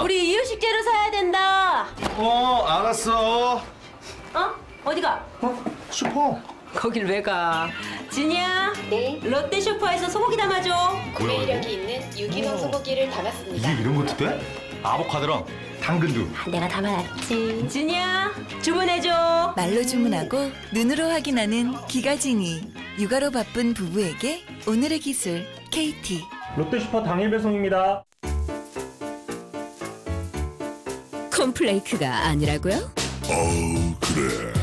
우리 이유식재료 사야 된다. 알았어. 어디가? 슈퍼. 거길 왜 가? 진이야. 네, 롯데 슈퍼에서 소고기 담아줘. 구매력이 있는 유기농 소고기를 담았습니다. 이게 이런 것도 돼? 아보카도랑 당근도. 내가 담아놨지. 진이야, 주문해줘. 말로 주문하고 눈으로 확인하는 기가진이. 육아로 바쁜 부부에게 오늘의 기술 KT. 롯데슈퍼 당일 배송입니다. 콘플레이크가 아니라고요? 그래.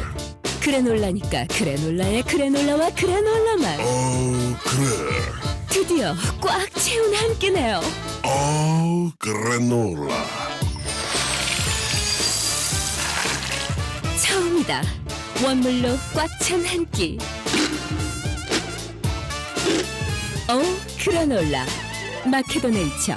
그래놀라니까 그래놀라의 그래놀라와 그래놀라만. 그래. 드디어 꽉 채운 한 끼네요. 그래놀라. 처음이다. 원물로 꽉 찬 한 끼. 그래놀라. 마케도 네이처.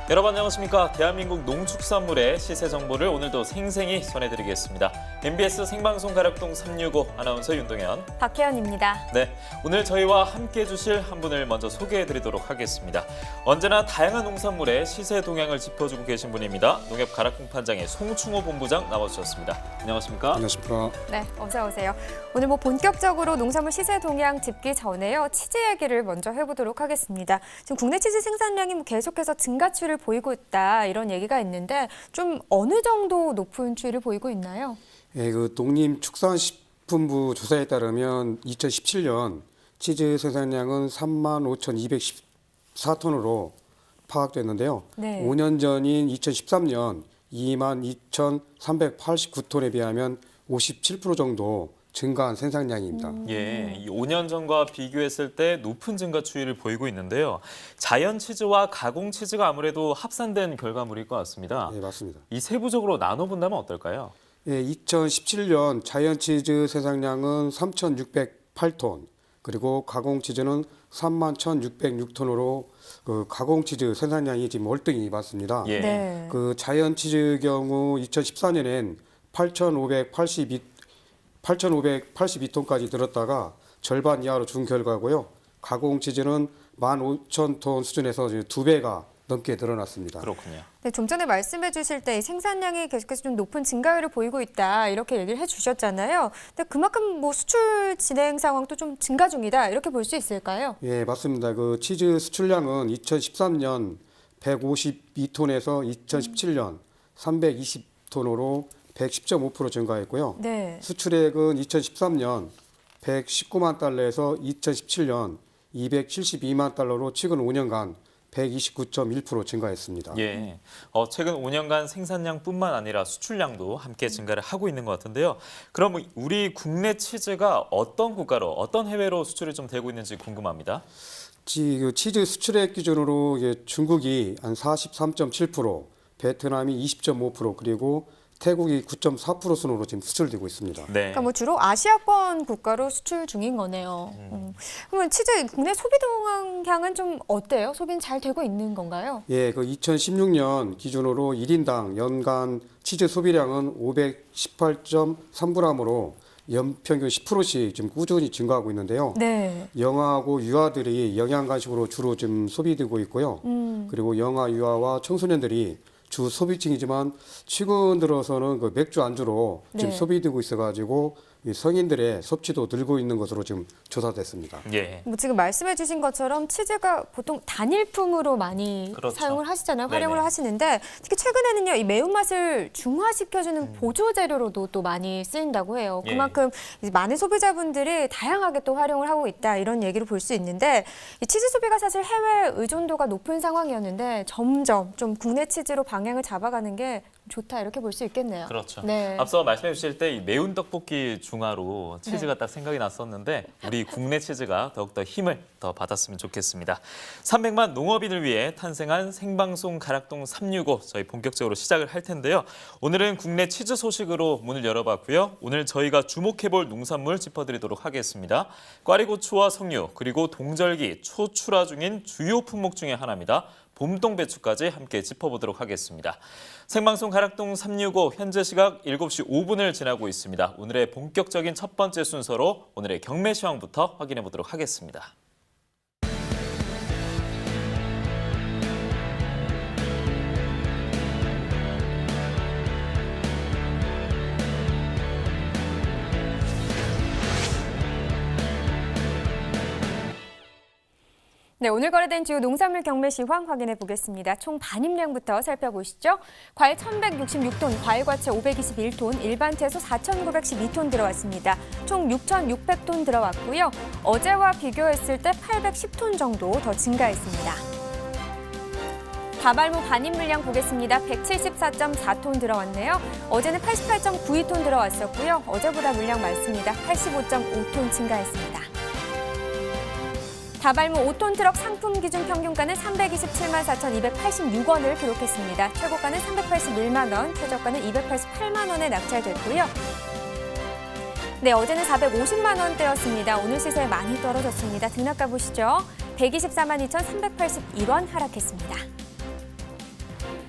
여러분 안녕하십니까. 대한민국 농축산물의 시세 정보를 오늘도 생생히 전해드리겠습니다. MBS 생방송 가락동 365 아나운서 윤동현, 박혜연입니다. 네, 오늘 저희와 함께 해주실 한 분을 먼저 소개해드리도록 하겠습니다. 언제나 다양한 농산물의 시세 동향을 짚어주고 계신 분입니다. 농협 가락동판장의 송충호 본부장 나와주셨습니다. 안녕하십니까? 안녕하십니까. 네, 어서 오세요. 오늘 본격적으로 농산물 시세 동향 짚기 전에요. 치즈 얘기를 먼저 해보도록 하겠습니다. 지금 국내 치즈 생산량이 계속해서 증가 추이를 보이고 있다, 이런 얘기가 있는데 좀 어느 정도 높은 추이를 보이고 있나요? 예, 그 농림축산식품부 조사에 따르면 2017년 치즈 생산량은 35,214톤으로 파악됐는데요. 네. 5년 전인 2013년 22,389톤에 비하면 57% 정도 증가한 생산량입니다. 예, 이 5년 전과 비교했을 때 높은 증가 추이를 보이고 있는데요. 자연 치즈와 가공 치즈가 아무래도 합산된 결과물일 것 같습니다. 예, 맞습니다. 이 세부적으로 나눠본다면 어떨까요? 예, 2017년 자연 치즈 생산량은 3,608톤, 그리고 가공 치즈는 31,606톤으로 그 가공 치즈 생산량이 지금 월등히 많습니다. 예. 네. 그 자연 치즈 경우 2014년엔 8,582톤까지 늘었다가 절반 이하로 준 결과고요. 가공 치즈는 15,000톤 수준에서 2배가 넘게 늘어났습니다. 그렇군요. 네, 좀 전에 말씀해 주실 때 생산량이 계속해서 좀 높은 증가율을 보이고 있다, 이렇게 얘기를 해주셨잖아요. 근데 그만큼 수출 진행 상황도 좀 증가 중이다, 이렇게 볼 수 있을까요? 예, 맞습니다. 그 치즈 수출량은 2013년 152톤에서 2017년 320톤으로 110.5% 증가했고요. 네. 수출액은 2013년 119만 달러에서 2017년 272만 달러로 최근 5년간 129.1% 증가했습니다. 예, 최근 5년간 생산량뿐만 아니라 수출량도 함께 증가를 하고 있는 것 같은데요. 그럼 우리 국내 치즈가 어떤 국가로, 어떤 해외로 수출이 좀 되고 있는지 궁금합니다. 치즈 수출액 기준으로 중국이 한 43.7%, 베트남이 20.5%, 그리고 태국이 9.4% 순으로 지금 수출되고 있습니다. 네. 그러니까 주로 아시아권 국가로 수출 중인 거네요. 그러면 치즈 국내 소비 동향은 좀 어때요? 소비는 잘 되고 있는 건가요? 예, 그 2016년 기준으로 1인당 연간 치즈 소비량은 518.3g으로 연평균 10%씩 지금 꾸준히 증가하고 있는데요. 네. 영아하고 유아들이 영양 간식으로 주로 좀 소비되고 있고요. 그리고 영아, 유아와 청소년들이 주 소비층이지만 최근 들어서는 그 맥주 안주로 지금 네. 소비되고 있어가지고 이 성인들의 섭취도 늘고 있는 것으로 지금 조사됐습니다. 예. 지금 말씀해 주신 것처럼 치즈가 보통 단일품으로 많이 그렇죠. 사용을 하시잖아요. 네네. 활용을 하시는데 특히 최근에는요, 이 매운맛을 중화시켜주는 보조 재료로도 또 많이 쓰인다고 해요. 예. 그만큼 이제 많은 소비자분들이 다양하게 또 활용을 하고 있다, 이런 얘기를 볼 수 있는데, 이 치즈 소비가 사실 해외 의존도가 높은 상황이었는데 점점 좀 국내 치즈로 방향을 잡아가는 게 좋다, 이렇게 볼 수 있겠네요. 그렇죠. 네. 앞서 말씀해 주실 때 이 매운 떡볶이 중화로 치즈가 딱 생각이 났었는데 우리 국내 치즈가 더욱더 힘을 더 받았으면 좋겠습니다. 300만 농업인을 위해 탄생한 생방송 가락동 365 저희 본격적으로 시작을 할 텐데요. 오늘은 국내 치즈 소식으로 문을 열어봤고요. 오늘 저희가 주목해볼 농산물 짚어드리도록 하겠습니다. 꽈리고추와 석류 그리고 동절기 초출하 중인 주요 품목 중에 하나입니다. 봄동배추까지 함께 짚어보도록 하겠습니다. 생방송 가락동 365 현재 시각 7시 5분을 지나고 있습니다. 오늘의 본격적인 첫 번째 순서로 오늘의 경매 시황부터 확인해 보도록 하겠습니다. 네, 오늘 거래된 주요 농산물 경매 시황 확인해 보겠습니다. 총 반입량부터 살펴보시죠. 과일 1,166톤, 과일과채 521톤, 일반 채소 4,912톤 들어왔습니다. 총 6,600톤 들어왔고요. 어제와 비교했을 때 810톤 정도 더 증가했습니다. 다발무 반입 물량 보겠습니다. 174.4톤 들어왔네요. 어제는 88.92톤 들어왔었고요. 어제보다 물량 많습니다. 85.5톤 증가했습니다. 다발무 5톤 트럭 상품 기준 평균가는 327만 4,286원을 기록했습니다. 최고가는 381만 원, 최저가는 288만 원에 낙찰됐고요. 네, 어제는 450만 원대였습니다. 오늘 시세 많이 떨어졌습니다. 등락가 보시죠. 124만 2,381원 하락했습니다.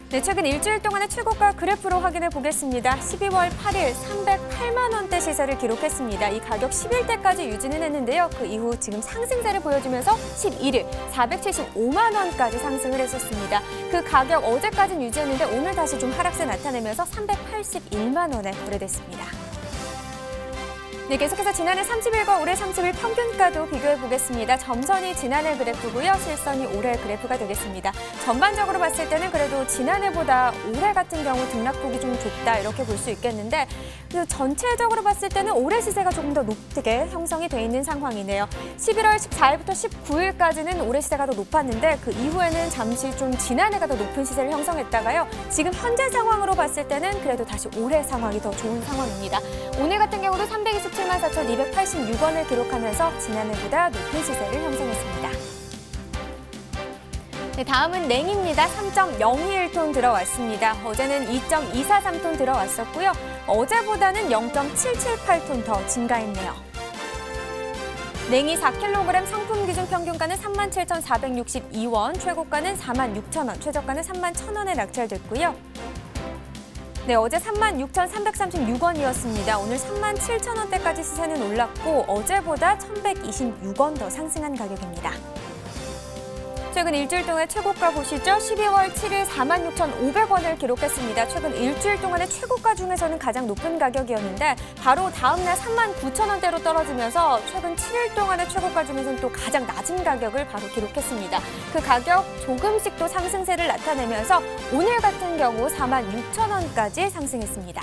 네, 최근 일주일 동안의 최고가 그래프로 확인해 보겠습니다. 12월 8일 308만 원대 시세를 기록했습니다. 이 가격 10일대까지 유지는 했는데요. 그 이후 지금 상승세를 보여주면서 11일 475만 원까지 상승을 했었습니다. 그 가격 어제까지는 유지했는데 오늘 다시 좀 하락세 나타내면서 381만 원에 거래됐습니다. 네, 계속해서 지난해 30일과 올해 30일 평균가도 비교해 보겠습니다. 점선이 지난해 그래프고요. 실선이 올해 그래프가 되겠습니다. 전반적으로 봤을 때는 그래도 지난해보다 올해 같은 경우 등락폭이 좀 좁다 이렇게 볼 수 있겠는데 전체적으로 봤을 때는 올해 시세가 조금 더 높게 형성이 돼 있는 상황이네요. 11월 14일부터 19일까지는 올해 시세가 더 높았는데 그 이후에는 잠시 좀 지난해가 더 높은 시세를 형성했다가요. 지금 현재 상황으로 봤을 때는 그래도 다시 올해 상황이 더 좋은 상황입니다. 오늘 같은 경우도 327만 4,286원을 기록하면서 지난해보다 높은 시세를 형성했습니다. 네, 다음은 냉입니다. 3.021톤 들어왔습니다. 어제는 2.243톤 들어왔었고요. 어제보다는 0.778톤 더 증가했네요. 냉이 4kg 상품 기준 평균가는 37,462원, 최고가는 46,000원, 최저가는 31,000원에 낙찰됐고요. 네, 어제 36,336원이었습니다. 오늘 37,000원대까지 시세는 올랐고 어제보다 1,126원 더 상승한 가격입니다. 최근 일주일 동안의 최고가 보시죠. 12월 7일 46,500원을 기록했습니다. 최근 일주일 동안의 최고가 중에서는 가장 높은 가격이었는데 바로 다음 날 39,000원대로 떨어지면서 최근 7일 동안의 최고가 중에서는 또 가장 낮은 가격을 바로 기록했습니다. 그 가격 조금씩 또 상승세를 나타내면서 오늘 같은 경우 46,000원까지 상승했습니다.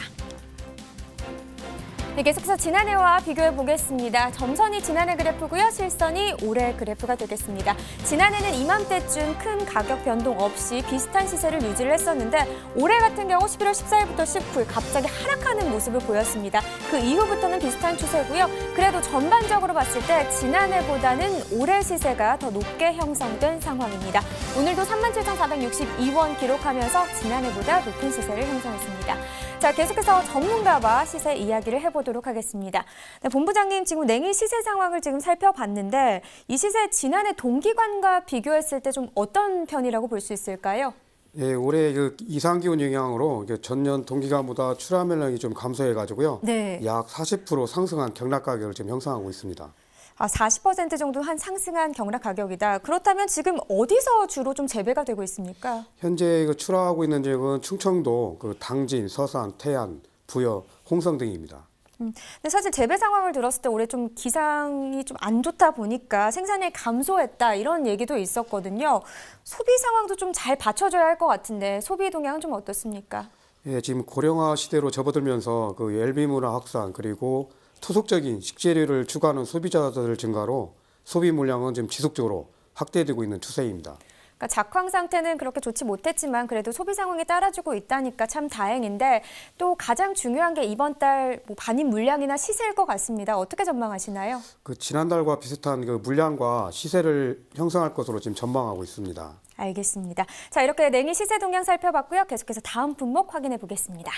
네, 계속해서 지난해와 비교해 보겠습니다. 점선이 지난해 그래프고요. 실선이 올해 그래프가 되겠습니다. 지난해는 이맘때쯤 큰 가격 변동 없이 비슷한 시세를 유지를 했었는데 올해 같은 경우 11월 14일부터 19일 갑자기 하락하는 모습을 보였습니다. 그 이후부터는 비슷한 추세고요. 그래도 전반적으로 봤을 때 지난해보다는 올해 시세가 더 높게 형성된 상황입니다. 오늘도 37,462원 기록하면서 지난해보다 높은 시세를 형성했습니다. 자, 계속해서 전문가와 시세 이야기를 해보도록 하겠습니다. 네, 본부장님, 지금 냉이 시세 상황을 지금 살펴봤는데 이 시세 지난해 동기간과 비교했을 때 좀 어떤 편이라고 볼 수 있을까요? 예, 올해 그 이상기온 영향으로 전년 동기간보다 출하물량이 좀 감소해가지고요. 네. 약 40% 상승한 경락 가격을 지금 형성하고 있습니다. 40% 정도 한 상승한 경락 가격이다. 그렇다면 지금 어디서 주로 좀 재배가 되고 있습니까? 현재 그 출하하고 있는 지역은 충청도, 그 당진, 서산, 태안, 부여, 홍성 등입니다. 근데 사실 재배 상황을 들었을 때 올해 좀 기상이 좀 안 좋다 보니까 생산량이 감소했다 이런 얘기도 있었거든요. 소비 상황도 좀 잘 받쳐줘야 할 것 같은데 소비 동향은 좀 어떻습니까? 예, 지금 고령화 시대로 접어들면서 그 엘비 문화 확산 그리고 토속적인 식재료를 추구하는 소비자들 증가로 소비 물량은 지금 지속적으로 확대되고 있는 추세입니다. 그러니까 작황 상태는 그렇게 좋지 못했지만 그래도 소비 상황이 따라주고 있다니까 참 다행인데 또 가장 중요한 게 이번 달 반입 물량이나 시세일 것 같습니다. 어떻게 전망하시나요? 그 지난달과 비슷한 그 물량과 시세를 형성할 것으로 지금 전망하고 있습니다. 알겠습니다. 자, 이렇게 냉이 시세 동향 살펴봤고요. 계속해서 다음 품목 확인해 보겠습니다.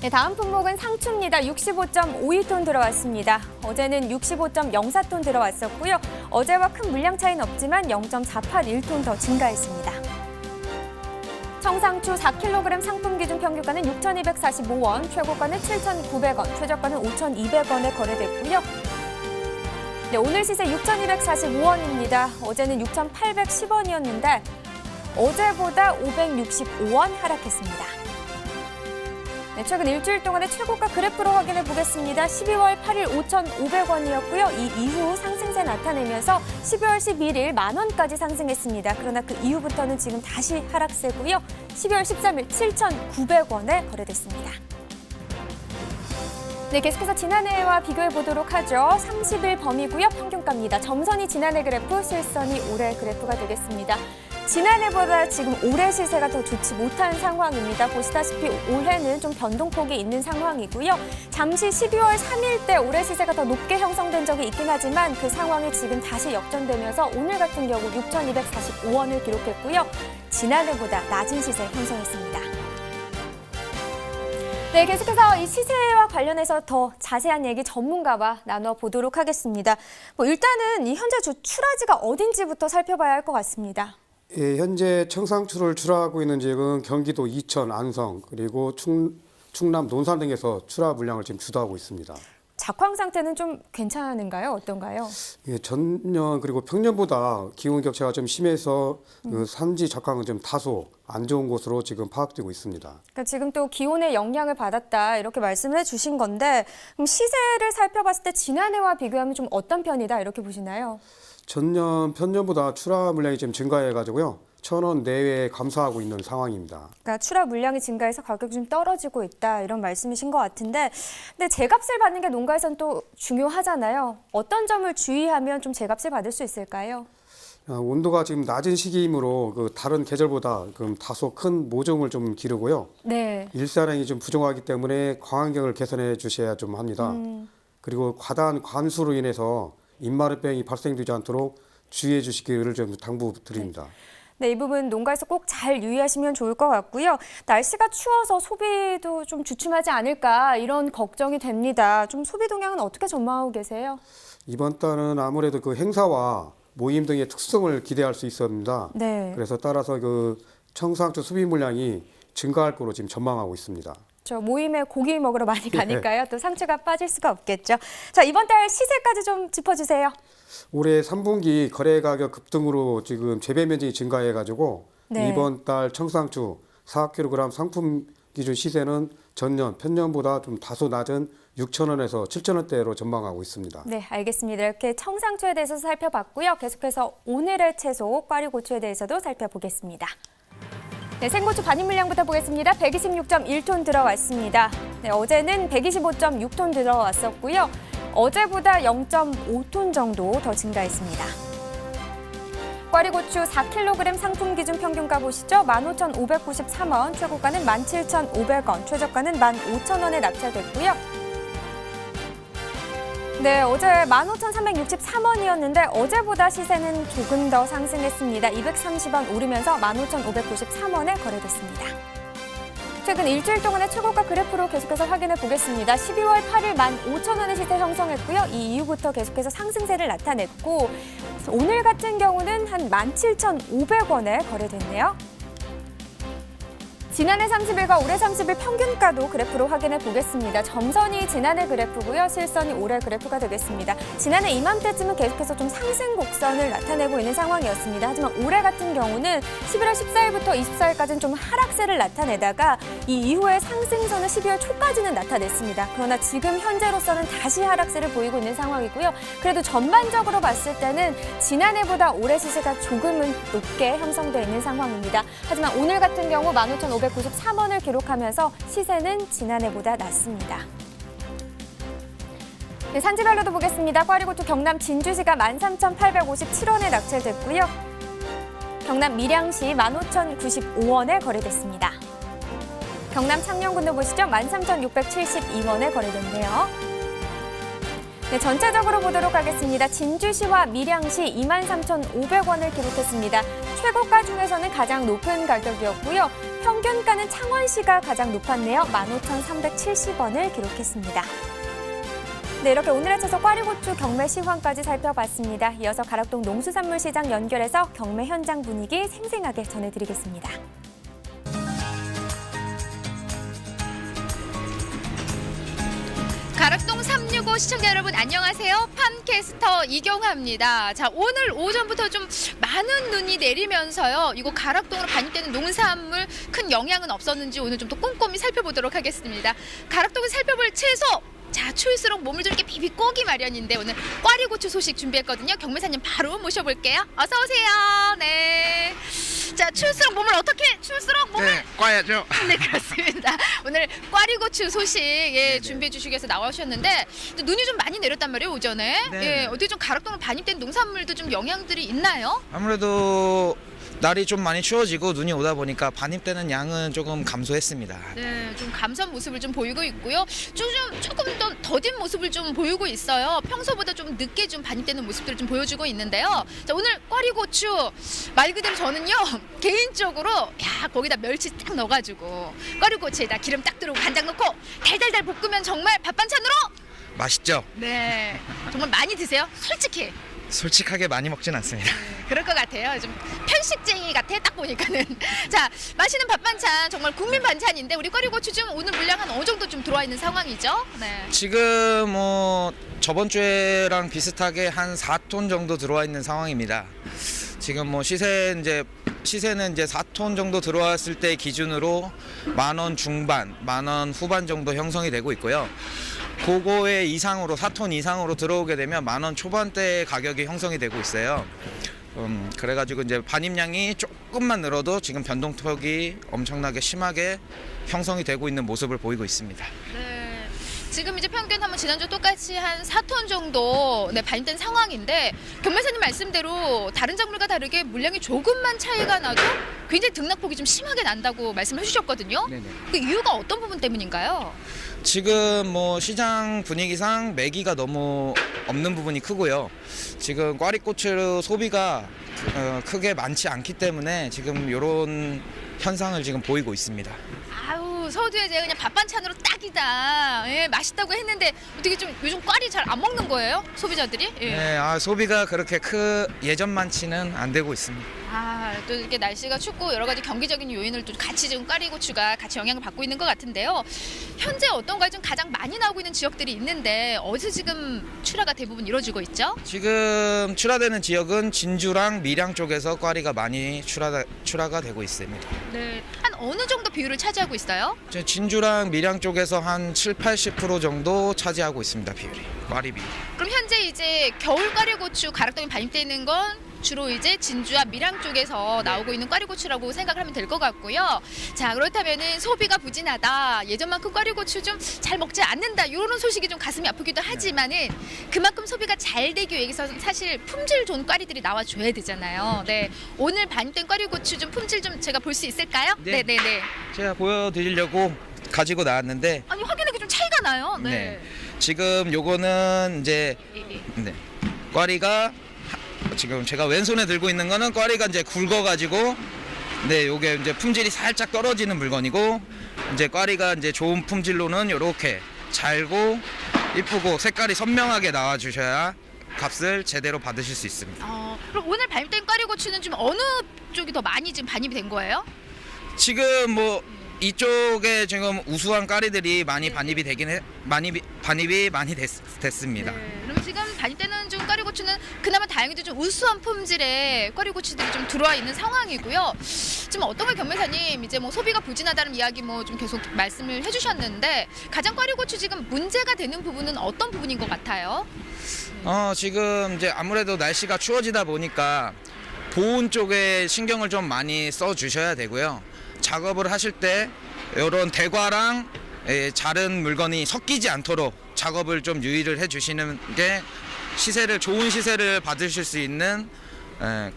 네, 다음 품목은 상추입니다. 65.52톤 들어왔습니다. 어제는 65.04톤 들어왔었고요. 어제와 큰 물량 차이는 없지만 0.481톤 더 증가했습니다. 청상추 4kg 상품 기준 평균가는 6,245원, 최고가는 7,900원, 최저가는 5,200원에 거래됐고요. 네, 오늘 시세 6,245원입니다. 어제는 6,810원이었는데 어제보다 565원 하락했습니다. 네, 최근 일주일 동안의 최고가 그래프로 확인해 보겠습니다. 12월 8일 5,500원이었고요. 이 이후 상승세 나타내면서 12월 11일 10,000원까지 상승했습니다. 그러나 그 이후부터는 지금 다시 하락세고요. 12월 13일 7,900원에 거래됐습니다. 네, 계속해서 지난해와 비교해 보도록 하죠. 30일 범위고요. 평균가입니다. 점선이 지난해 그래프, 실선이 올해 그래프가 되겠습니다. 지난해보다 지금 올해 시세가 더 좋지 못한 상황입니다. 보시다시피 올해는 좀 변동폭이 있는 상황이고요. 잠시 12월 3일 때 올해 시세가 더 높게 형성된 적이 있긴 하지만 그 상황이 지금 다시 역전되면서 오늘 같은 경우 6,245원을 기록했고요. 지난해보다 낮은 시세 형성했습니다. 네, 계속해서 이 시세와 관련해서 더 자세한 얘기 전문가와 나눠보도록 하겠습니다. 일단은 이 현재 주 출하지가 어딘지부터 살펴봐야 할 것 같습니다. 예, 현재 청상추를 출하하고 있는 지역은 경기도 이천, 안성, 그리고 충남 논산 등에서 출하 물량을 지금 주도하고 있습니다. 작황 상태는 좀 괜찮은가요? 어떤가요? 예, 전년 그리고 평년보다 기온 격차가 좀 심해서 그 산지 작황은 좀 다소 안 좋은 곳으로 지금 파악되고 있습니다. 그러니까 지금 또 기온의 영향을 받았다 이렇게 말씀을 해주신 건데 그럼 시세를 살펴봤을 때 지난해와 비교하면 좀 어떤 편이다 이렇게 보시나요? 전년 편년보다 출하 물량이 좀 증가해가지고요. 1,000원 내외에 감소하고 있는 상황입니다. 그러니까 출하 물량이 증가해서 가격이 좀 떨어지고 있다 이런 말씀이신 것 같은데 근데 제값을 받는 게 농가에선 또 중요하잖아요. 어떤 점을 주의하면 좀 제값을 받을 수 있을까요? 온도가 지금 낮은 시기이므로 그 다른 계절보다 다소 큰 모종을 좀 기르고요. 네. 일사량이 좀 부족하기 때문에 광환경을 개선해 주셔야 좀 합니다. 그리고 과다한 관수로 인해서 잎마르병이 발생되지 않도록 주의해 주시기를 좀 당부드립니다. 네, 이 부분 농가에서 꼭 잘 유의하시면 좋을 것 같고요. 날씨가 추워서 소비도 좀 주춤하지 않을까 이런 걱정이 됩니다. 좀 소비 동향은 어떻게 전망하고 계세요? 이번 달은 아무래도 그 행사와 모임 등의 특성을 기대할 수 있습니다. 네. 그래서 따라서 그 청상추 소비 물량이 증가할 거로 지금 전망하고 있습니다. 저 모임에 고기 먹으러 많이 가니까요. 또 상추가 빠질 수가 없겠죠. 자, 이번 달 시세까지 좀 짚어주세요. 올해 3분기 거래 가격 급등으로 지금 재배 면적이 증가해가지고 네. 이번 달 청상추 4kg 상품 기준 시세는 전년, 편년보다 좀 다소 낮은 6,000원에서 7,000원대로 전망하고 있습니다. 네, 알겠습니다. 이렇게 청상추에 대해서 살펴봤고요. 계속해서 오늘의 채소, 꽈리고추에 대해서도 살펴보겠습니다. 네, 생고추 반입 물량부터 보겠습니다. 126.1톤 들어왔습니다. 네, 어제는 125.6톤 들어왔었고요. 어제보다 0.5톤 정도 더 증가했습니다. 꽈리고추 4kg 상품 기준 평균가 보시죠. 15,593원, 최고가는 17,500원, 최저가는 15,000원에 낙찰됐고요. 네, 어제 15,363원이었는데 어제보다 시세는 조금 더 상승했습니다. 230원 오르면서 15,593원에 거래됐습니다. 최근 일주일 동안의 최고가 그래프로 계속해서 확인해 보겠습니다. 12월 8일 15,000원의 시세 형성했고요. 이 이후부터 계속해서 상승세를 나타냈고 오늘 같은 경우는 한 17,500원에 거래됐네요. 지난해 30일과 올해 30일 평균가도 그래프로 확인해 보겠습니다. 점선이 지난해 그래프고요. 실선이 올해 그래프가 되겠습니다. 지난해 이맘때쯤은 계속해서 좀 상승 곡선을 나타내고 있는 상황이었습니다. 하지만 올해 같은 경우는 11월 14일부터 24일까지는 좀 하락세를 나타내다가 이 이후에 상승선을 12월 초까지는 나타냈습니다. 그러나 지금 현재로서는 다시 하락세를 보이고 있는 상황이고요. 그래도 전반적으로 봤을 때는 지난해보다 올해 시세가 조금은 높게 형성되어 있는 상황입니다. 하지만 오늘 같은 경우 15,593원을 기록하면서 시세는 지난해보다 낮습니다. 네, 산지별로도 보겠습니다. 꽈리고추 경남 진주시가 13,857원에 낙찰됐고요. 경남 밀양시 15,095원에 거래됐습니다. 경남 창녕군도 보시죠. 13,672원에 거래됐네요. 네, 전체적으로 보도록 하겠습니다. 진주시와 밀양시 23,500원을 기록했습니다. 최고가 중에서는 가장 높은 가격이었고요. 평균가는 창원시가 가장 높았네요. 15,370원을 기록했습니다. 네, 이렇게 오늘의 채소 꽈리고추 경매 시황까지 살펴봤습니다. 이어서 가락동 농수산물시장 연결해서 경매 현장 분위기 생생하게 전해드리겠습니다. 가락동 365 시청자 여러분 안녕하세요. 팜캐스터 이경화입니다. 자, 오늘 오전부터 좀 많은 눈이 내리면서요. 이거 가락동으로 반입되는 농산물 큰 영향은 없었는지 오늘 좀 더 꼼꼼히 살펴보도록 하겠습니다. 가락동을 살펴볼 채소. 자, 추울수록 몸을 좀 이렇게 비비 꼬기 마련인데 오늘 꽈리고추 소식 준비했거든요. 경매사님 바로 모셔볼게요. 어서 오세요. 네. 자, 추울수록 몸을 어떻게? 추울수록 몸을 네, 꽈야죠. 네, 그렇습니다. 오늘 꽈리고추 소식 준비해 주시기 위해서 나오셨는데 눈이 좀 많이 내렸단 말이에요, 오전에. 네. 예, 어떻게 좀 가락동으로 반입된 농산물도 좀 영향들이 있나요? 아무래도 날이 좀 많이 추워지고 눈이 오다 보니까 반입되는 양은 조금 감소했습니다. 네, 좀 감소한 모습을 좀 보이고 있고요. 조금 더 더딘 모습을 좀 보이고 있어요. 평소보다 좀 늦게 좀 반입되는 모습들을 좀 보여주고 있는데요. 자, 오늘 꽈리고추 말 그대로 저는요 개인적으로 거기다 멸치 딱 넣어가지고 꽈리고추에다 기름 딱 들어오고 간장 넣고 달달달 볶으면 정말 밥 반찬으로 맛있죠? 네, 정말 많이 드세요. 솔직히. 솔직하게 많이 먹진 않습니다. 그럴 것 같아요. 좀 편식쟁이 같아 딱 보니까는. 자, 맛있는 밥 반찬 정말 국민 반찬인데 우리 꽈리고추 좀 오늘 물량 한 어느 정도 좀 들어와 있는 상황이죠? 네. 지금 뭐 저번 주에랑 비슷하게 한 4톤 정도 들어와 있는 상황입니다. 지금 뭐 시세는 이제 4톤 정도 들어왔을 때 기준으로 10,000원 중반, 10,000원 후반 정도 형성이 되고 있고요. 그거의 이상으로 4톤 이상으로 들어오게 되면 10,000원 초반대 가격이 형성이 되고 있어요. 그래가지고 이제 반입량이 조금만 늘어도 지금 변동폭이 엄청나게 심하게 형성이 되고 있는 모습을 보이고 있습니다. 네. 지금 이제 평균 하면 지난주 똑같이 한 4톤 정도 반입된 상황인데 경매사님 말씀대로 다른 작물과 다르게 물량이 조금만 차이가 나도 굉장히 등락폭이 좀 심하게 난다고 말씀해 주셨거든요. 네네. 그 이유가 어떤 부분 때문인가요? 지금 뭐 시장 분위기상 매기가 너무 없는 부분이 크고요. 지금 꽈리고추 소비가 크게 많지 않기 때문에 지금 이런 현상을 지금 보이고 있습니다. 아우, 서두에 제가 그냥 밥 반찬으로 딱이다. 예, 맛있다고 했는데 어떻게 좀 요즘 꽈리 잘 안 먹는 거예요? 소비자들이? 예. 네, 소비가 그렇게 예전만치는 안 되고 있습니다. 또 이렇게 날씨가 춥고 여러 가지 경기적인 요인을 또 같이 지금 꽈리고추가 같이 영향을 받고 있는 것 같은데요. 현재 어떤가요? 좀 가장 많이 나오고 있는 지역들이 있는데 어디서 지금 출하가 대부분 이루어지고 있죠? 지금 출하되는 지역은 진주랑 밀양 쪽에서 꽈리가 많이 출하가 되고 있습니다. 네. 한 어느 정도 비율을 차지하고 있어요? 진주랑 밀양 쪽에서 한 70-80% 정도 차지하고 있습니다. 비율이. 꽈리 비율. 그럼 현재 이제 겨울 꽈리고추 가락동에 반입되어 있는 건 주로 이제 진주와 밀양 쪽에서 나오고 있는 꽈리고추라고 생각을 하면 될 것 같고요. 자, 그렇다면은 소비가 부진하다. 예전만큼 꽈리고추 좀 잘 먹지 않는다. 이런 소식이 좀 가슴이 아프기도 하지만은 그만큼 소비가 잘 되기 위해서 사실 품질 좋은 꽈리들이 나와줘야 되잖아요. 네. 오늘 반입된 꽈리고추 좀 품질 좀 제가 볼 수 있을까요? 네. 네네네. 제가 보여드리려고 가지고 나왔는데 아니, 확연하게 좀 차이가 나요. 네. 네. 지금 요거는 이제 꽈리가 지금 제가 왼손에 들고 있는 거는 꽈리가 이제 굵어가지고 요게 이제 품질이 살짝 떨어지는 물건이고 이제 꽈리가 이제 좋은 품질로는 요렇게 잘고 이쁘고 색깔이 선명하게 나와주셔야 값을 제대로 받으실 수 있습니다. 그럼 오늘 반입된 꽈리고추는 좀 어느 쪽이 더 많이 지금 반입이 된 거예요? 지금 뭐 이쪽에 지금 우수한 꽈리들이 많이 반입이 많이 됐습니다. 네. 그럼 지금 반입되는 중 꽈리고추는 그나마 다행히도 좀 우수한 품질의 꽈리고추들이 좀 들어와 있는 상황이고요. 지금 어떤 걸 경매사님 이제 뭐 소비가 부진하다는 이야기 뭐 좀 계속 말씀을 해주셨는데 가장 꽈리고추 지금 문제가 되는 부분은 어떤 부분인 것 같아요? 지금 이제 아무래도 날씨가 추워지다 보니까 보온 쪽에 신경을 좀 많이 써 주셔야 되고요. 작업을 하실 때 이런 대과랑 자른 물건이 섞이지 않도록 작업을 좀 유의를 해 주시는 게 좋은 시세를 받으실 수 있는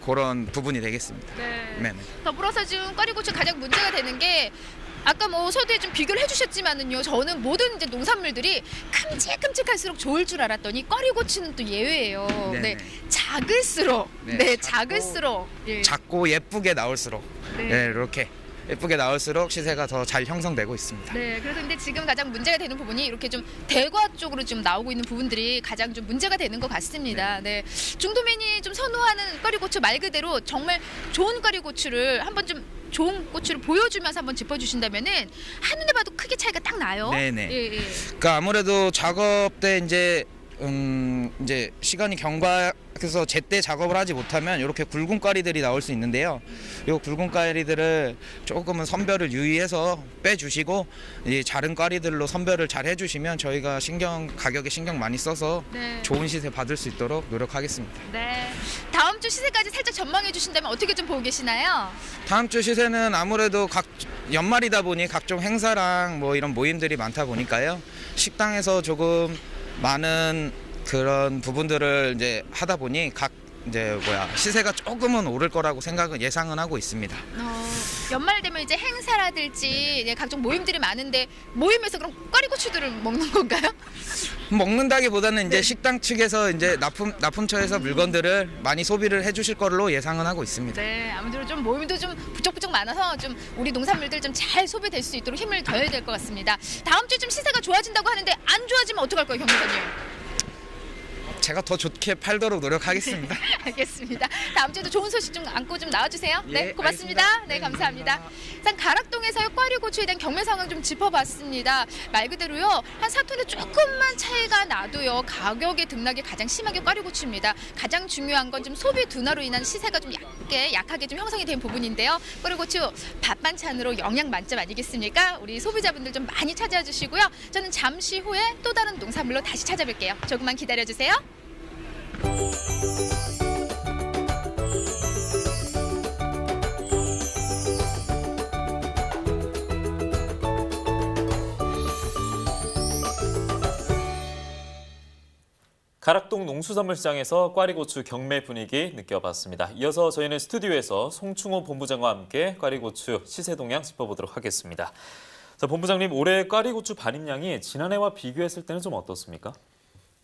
그런 부분이 되겠습니다. 네. 네네. 더불어서 지금 꽈리고추 가장 문제가 되는 게 아까 뭐 서두에 좀 비교를 해주셨지만은요, 저는 모든 이제 농산물들이 큼직큼직할수록 좋을 줄 알았더니 꽈리고추는 또 예외예요. 네네. 네, 작을수록, 네, 작을수록, 예. 작고 예쁘게 나올수록 네. 이렇게 예쁘게 나올수록 시세가 더 잘 형성되고 있습니다. 네, 그래서 근데 지금 가장 문제가 되는 부분이 이렇게 좀 대과 쪽으로 좀 나오고 있는 부분들이 가장 좀 문제가 되는 것 같습니다. 네, 중도민이 좀 선호하는 꽈리고추 말 그대로 정말 좋은 꽈리고추를 한번 좀 좋은 고추를 보여주면서 한번 짚어주신다면은 한눈에 봐도 크게 차이가 딱 나요. 네네. 예, 예. 그러니까 아무래도 작업 때 이제 시간이 경과해서 제때 작업을 하지 못하면 이렇게 굵은 꽈리들이 나올 수 있는데요. 이 굵은 꽈리들을 조금은 선별을 유의해서 빼주시고 이 자른 꽈리들로 선별을 잘 해주시면 저희가 가격에 신경 많이 써서 네. 좋은 시세 받을 수 있도록 노력하겠습니다. 네. 다음 주 시세까지 살짝 전망해 주신다면 어떻게 좀 보고 계시나요? 다음 주 시세는 아무래도 연말이다 보니 각종 행사랑 뭐 이런 모임들이 많다 보니까요. 식당에서 조금 많은 그런 부분들을 이제 하다 보니 시세가 조금은 오를 거라고 예상은 하고 있습니다. 연말 되면 이제 행사라든지 네, 각종 모임들이 많은데 모임에서 그럼 꽈리고추들을 먹는 건가요? 먹는다기보다는 이제 식당 측에서 이제 납품처에서 물건들을 많이 소비를 해주실 걸로 예상은 하고 있습니다. 네, 아무쪼록 좀 모임도 좀 부쩍부쩍 많아서 좀 우리 농산물들 좀 잘 소비될 수 있도록 힘을 더해야 될 것 같습니다. 다음 주에 좀 시세가 좋아진다고 하는데 안 좋아지면 어떡할 거예요, 경매사님? 제가 더 좋게 팔도록 노력하겠습니다. 알겠습니다. 다음 주에도 좋은 소식 좀 안고 좀 나와주세요. 네, 예, 고맙습니다. 알겠습니다. 네, 감사합니다. 일단 가락동에서의 꽈리고추에 대한 경매 상황 좀 짚어봤습니다. 말 그대로요, 한 4톤에 조금만 차이가 나도요, 가격의 등락이 가장 심하게 꽈리고추입니다. 가장 중요한 건 좀 소비 둔화로 인한 시세가 좀 약하게 좀 형성이 된 부분인데요. 꽈리고추 밥 반찬으로 영양 만점 아니겠습니까? 우리 소비자분들 좀 많이 찾아와 주시고요. 저는 잠시 후에 또 다른 농산물로 다시 찾아뵐게요. 조금만 기다려주세요. 가락동 농수산물시장에서 꽈리고추 경매 분위기 느껴봤습니다. 이어서 저희는 스튜디오에서 송충호 본부장과 함께 꽈리고추 시세 동향 짚어보도록 하겠습니다. 자, 본부장님, 올해 꽈리고추 반입량이 지난해와 비교했을 때는 좀 어떻습니까?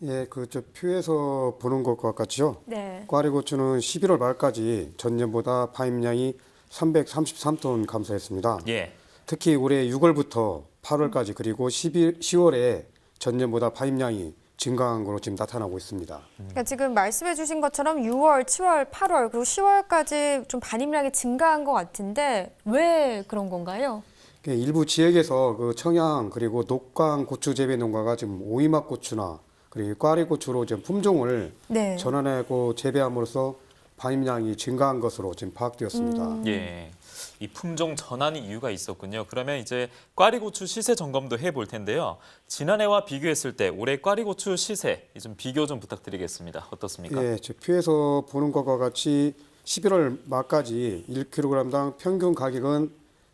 예, 저 표에서 보는 것과 같죠. 네. 꽈리고추는 11월 말까지 전년보다 파입량이 333톤 감소했습니다. 예. 특히 올해 6월부터 8월까지 그리고 10월에 전년보다 파입량이 증가한 것으로 지금 나타나고 있습니다. 그러니까 지금 말씀해 주신 것처럼 6월, 7월, 8월 그리고 10월까지 좀 반입량이 증가한 것 같은데 왜 그런 건가요? 일부 지역에서 그 청양 그리고 녹강 고추 재배 농가가 지금 오이막 고추나 그리고 꽈리고추로 지금 품종을 네. 전환하고 재배함으로써 반입량이 증가한 것으로 지금 파악되었습니다. 예. 이 품종 전환이 이유가 있었군요. 그러면 이제 꽈리고추 시세 점검도 해볼 텐데요. 지난해와 비교했을 때 올해 꽈리고추 시세 좀 비교 좀 부탁드리겠습니다. 어떻습니까? 예, 저 표에서 보는 것과 같이 11월 말까지 1kg당 평균 가격은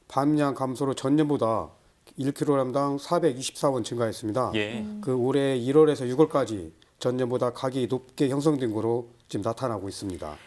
반입량 감소로 전년보다 1kg당 424원 증가했습니다. 예. 그 올해 1월에서 6월까지 전년보다 가격이 높게 형성된 것으로 지금 나타나고 있습니다.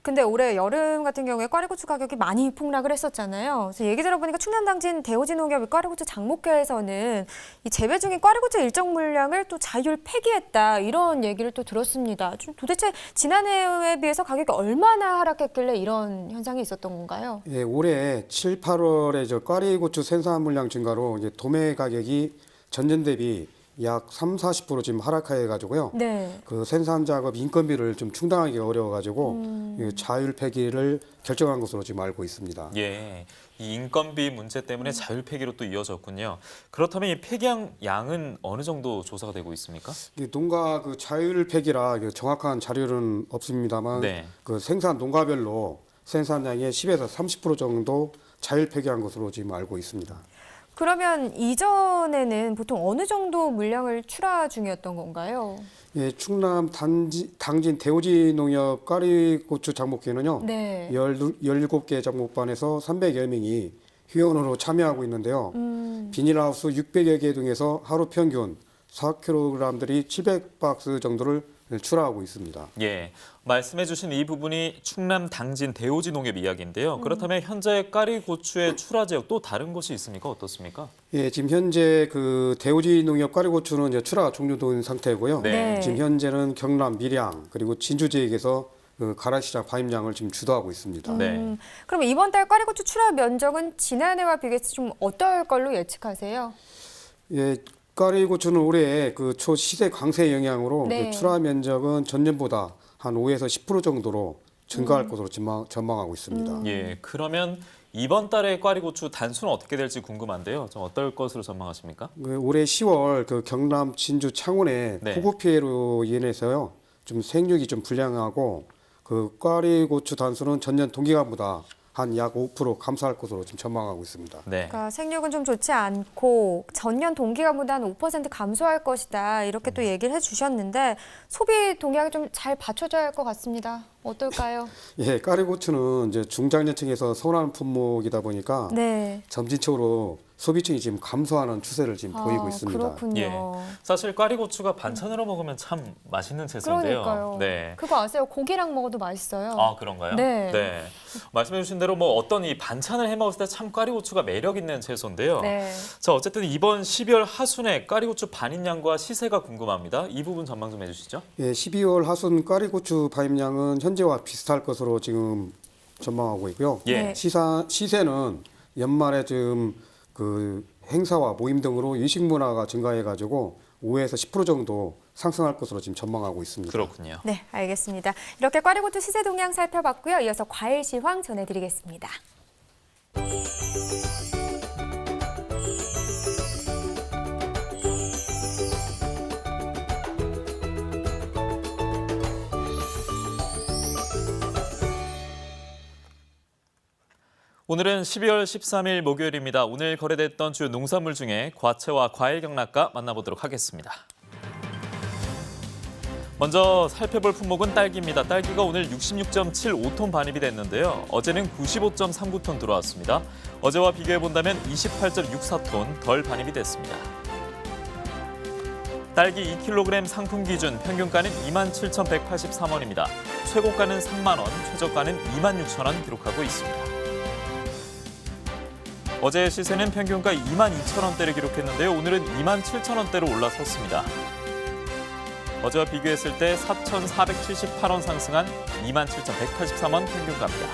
근데 올해 여름 같은 경우에 꽈리고추 가격이 많이 폭락을 했었잖아요. 그래서 얘기 들어보니까 충남당진 대오진농협 꽈리고추 장목회에서는 이 재배 중인 꽈리고추 일정 물량을 또 자율 폐기했다 이런 얘기를 또 들었습니다. 좀 도대체 지난해에 비해서 가격이 얼마나 하락했길래 이런 현상이 있었던 건가요? 예, 올해 7, 8월에 저 꽈리고추 생산 물량 증가로 이제 도매 가격이 전년 대비 약 30~40% 지금 하락해 가지고요. 네. 그 생산 작업 인건비를 좀 충당하기가 어려워 가지고 자율 폐기를 결정한 것으로 지금 알고 있습니다. 예. 이 인건비 문제 때문에 자율 폐기로 또 이어졌군요. 그렇다면 이 폐기한 양은 어느 정도 조사가 되고 있습니까? 농가 그 자율 폐기라 정확한 자료는 없습니다만 네. 그 생산 농가별로 생산량의 10에서 30% 정도 자율 폐기한 것으로 지금 알고 있습니다. 그러면 이전에는 보통 어느 정도 물량을 출하 중이었던 건가요? 예, 충남 당진 대오진농협 꽈리고추 장목회는요. 네. 17개 장목반에서 300여 명이 회원으로 참여하고 있는데요. 비닐하우스 600여 개 등에서 하루 평균 4kg들이 700박스 정도를 출하하고 있습니다. 예, 말씀해 주신 이 부분이 충남 당진 대오지 농협 이야기인데요. 그렇다면 현재 꽈리고추의 출하 지역 또 다른 곳이 있습니까? 어떻습니까? 예, 지금 현재 그 대오지 농협 꽈리고추는 이제 출하가 종료된 상태고요. 네. 지금 현재는 경남 밀양 그리고 진주 지역에서 그 가락시장 반입량을 지금 주도하고 있습니다. 네. 그럼 이번 달 꽈리고추 출하 면적은 지난해와 비교해서 좀 어떨 걸로 예측하세요? 예, 꽈리고추는 올해 그 초시세 강세 영향으로 네. 그 출하 면적은 전년보다 한 5에서 10% 정도로 증가할 것으로 전망하고 있습니다. 예, 그러면 이번 달에 꽈리고추 단수는 어떻게 될지 궁금한데요. 좀 어떨 것으로 전망하십니까? 그 올해 10월 그 경남, 진주, 창원의 네. 폭우 피해로 인해서요, 좀 생육이 좀 불량하고 그 꽈리고추 단수는 전년 동기간보다 한 약 5% 감소할 것으로 지금 전망하고 있습니다. 네. 그러니까 생육은 좀 좋지 않고 전년 동기간보다 한 5% 감소할 것이다 이렇게 또 얘기를 해주셨는데 소비 동향이 좀 잘 받쳐줘야 할 것 같습니다. 어떨까요? 예, 꽈리고추는 이제 중장년층에서 선호하는 품목이다 보니까 네. 점진적으로 소비층이 지금 감소하는 추세를 지금 보이고 있습니다. 그렇군요. 예. 사실 꽈리고추가 반찬으로 먹으면 참 맛있는 채소인데요. 그러니까요. 네. 그거 아세요? 고기랑 먹어도 맛있어요. 아, 그런가요? 네. 말씀해 주신 대로 뭐 어떤 이 반찬을 해 먹을 때 참 꽈리고추가 매력 있는 채소인데요. 네. 자, 어쨌든 이번 12월 하순에 꽈리고추 반입량과 시세가 궁금합니다. 이 부분 전망 좀 해주시죠. 예, 12월 하순 꽈리고추 반입량은 현재와 비슷할 것으로 지금 전망하고 있고요. 예. 시세는 연말에 지금 그 행사와 모임 등으로 유식 문화가 증가해가지고 5에서 10% 정도 상승할 것으로 지금 전망하고 있습니다. 그렇군요. 네, 알겠습니다. 이렇게 꽈리고추 시세 동향 살펴봤고요. 이어서 과일 시황 전해드리겠습니다. 오늘은 12월 13일 목요일입니다. 오늘 거래됐던 주요 농산물 중에 과채와 과일 경락가 만나보도록 하겠습니다. 먼저 살펴볼 품목은 딸기입니다. 딸기가 오늘 66.75톤 반입이 됐는데요. 어제는 95.39톤 들어왔습니다. 어제와 비교해본다면 28.64톤 덜 반입이 됐습니다. 딸기 2kg 상품 기준 평균가는 27,183원입니다. 최고가는 3만 원, 최저가는 26,000원 기록하고 있습니다. 어제 시세는 평균가 22,000원대를 기록했는데요. 오늘은 27,000원대로 올라섰습니다. 어제와 비교했을 때 4,478원 상승한 27,183원 평균가입니다.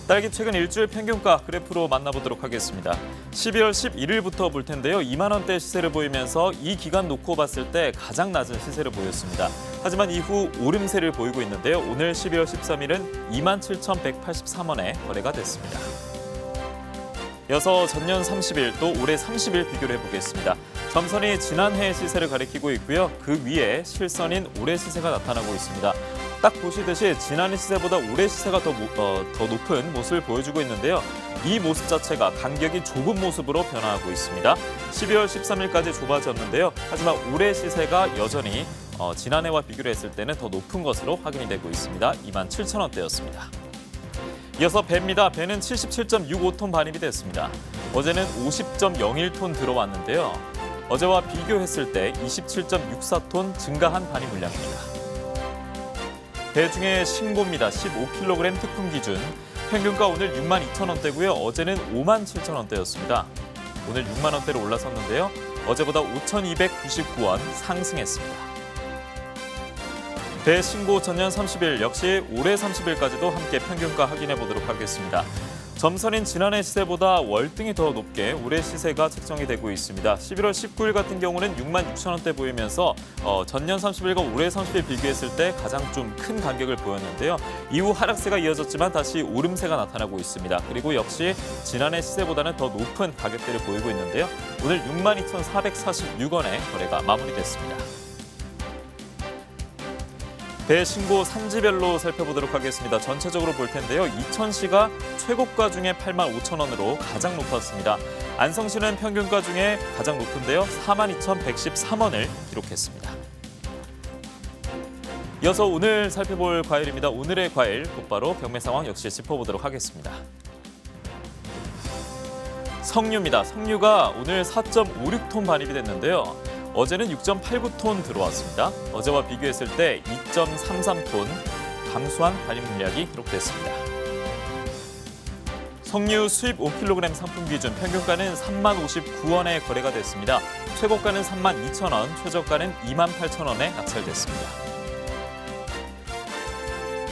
딸기 최근 일주일 평균가 그래프로 만나보도록 하겠습니다. 12월 11일부터 볼 텐데요. 2만 원대 시세를 보이면서 이 기간 놓고 봤을 때 가장 낮은 시세를 보였습니다. 하지만 이후 오름세를 보이고 있는데요. 오늘 12월 13일은 27,183원에 거래가 됐습니다. 이어서 전년 30일 또 올해 30일 비교를 해보겠습니다. 점선이 지난해 시세를 가리키고 있고요. 그 위에 실선인 올해 시세가 나타나고 있습니다. 딱 보시듯이 지난해 시세보다 올해 시세가 더 높은 모습을 보여주고 있는데요. 이 모습 자체가 간격이 좁은 모습으로 변화하고 있습니다. 12월 13일까지 좁아졌는데요. 하지만 올해 시세가 여전히 지난해와 비교를 했을 때는 더 높은 것으로 확인이 되고 있습니다. 27,000원대였습니다. 이어서 배입니다. 배는 77.65톤 반입이 됐습니다. 어제는 50.01톤 들어왔는데요. 어제와 비교했을 때 27.64톤 증가한 반입 물량입니다. 배 중에 신고입니다. 15kg 특품 기준. 평균가 오늘 62,000원대고요. 어제는 57,000원대였습니다. 오늘 6만 원대로 올라섰는데요. 어제보다 5,299원 상승했습니다. 배 신고 전년 30일 역시 올해 30일까지도 함께 평균가 확인해 보도록 하겠습니다. 점선인 지난해 시세보다 월등히 더 높게 올해 시세가 책정이 되고 있습니다. 11월 19일 같은 경우는 66,000원대 보이면서 전년 30일과 올해 30일 비교했을 때 가장 좀 큰 간격을 보였는데요. 이후 하락세가 이어졌지만 다시 오름세가 나타나고 있습니다. 그리고 역시 지난해 시세보다는 더 높은 가격대를 보이고 있는데요. 오늘 62,446원에 거래가 마무리됐습니다. 배 신고 산지별로 살펴보도록 하겠습니다. 전체적으로 볼 텐데요. 이천시가 최고가 중에 85,000원으로 가장 높았습니다. 안성시는 평균가 중에 가장 높은데요. 42,113원을 기록했습니다. 이어서 오늘 살펴볼 과일입니다. 오늘의 과일 곧바로 경매 상황 역시 짚어보도록 하겠습니다. 석류입니다. 석류가 오늘 4.56톤 반입이 됐는데요. 어제는 6.89톤 들어왔습니다. 어제와 비교했을 때 2.33톤 감소한 반입 물량이 기록됐습니다. 석류 수입 5kg 상품 기준 평균가는 30,059원에 거래가 됐습니다. 최고가는 32,000원, 최저가는 28,000원에 낙찰됐습니다.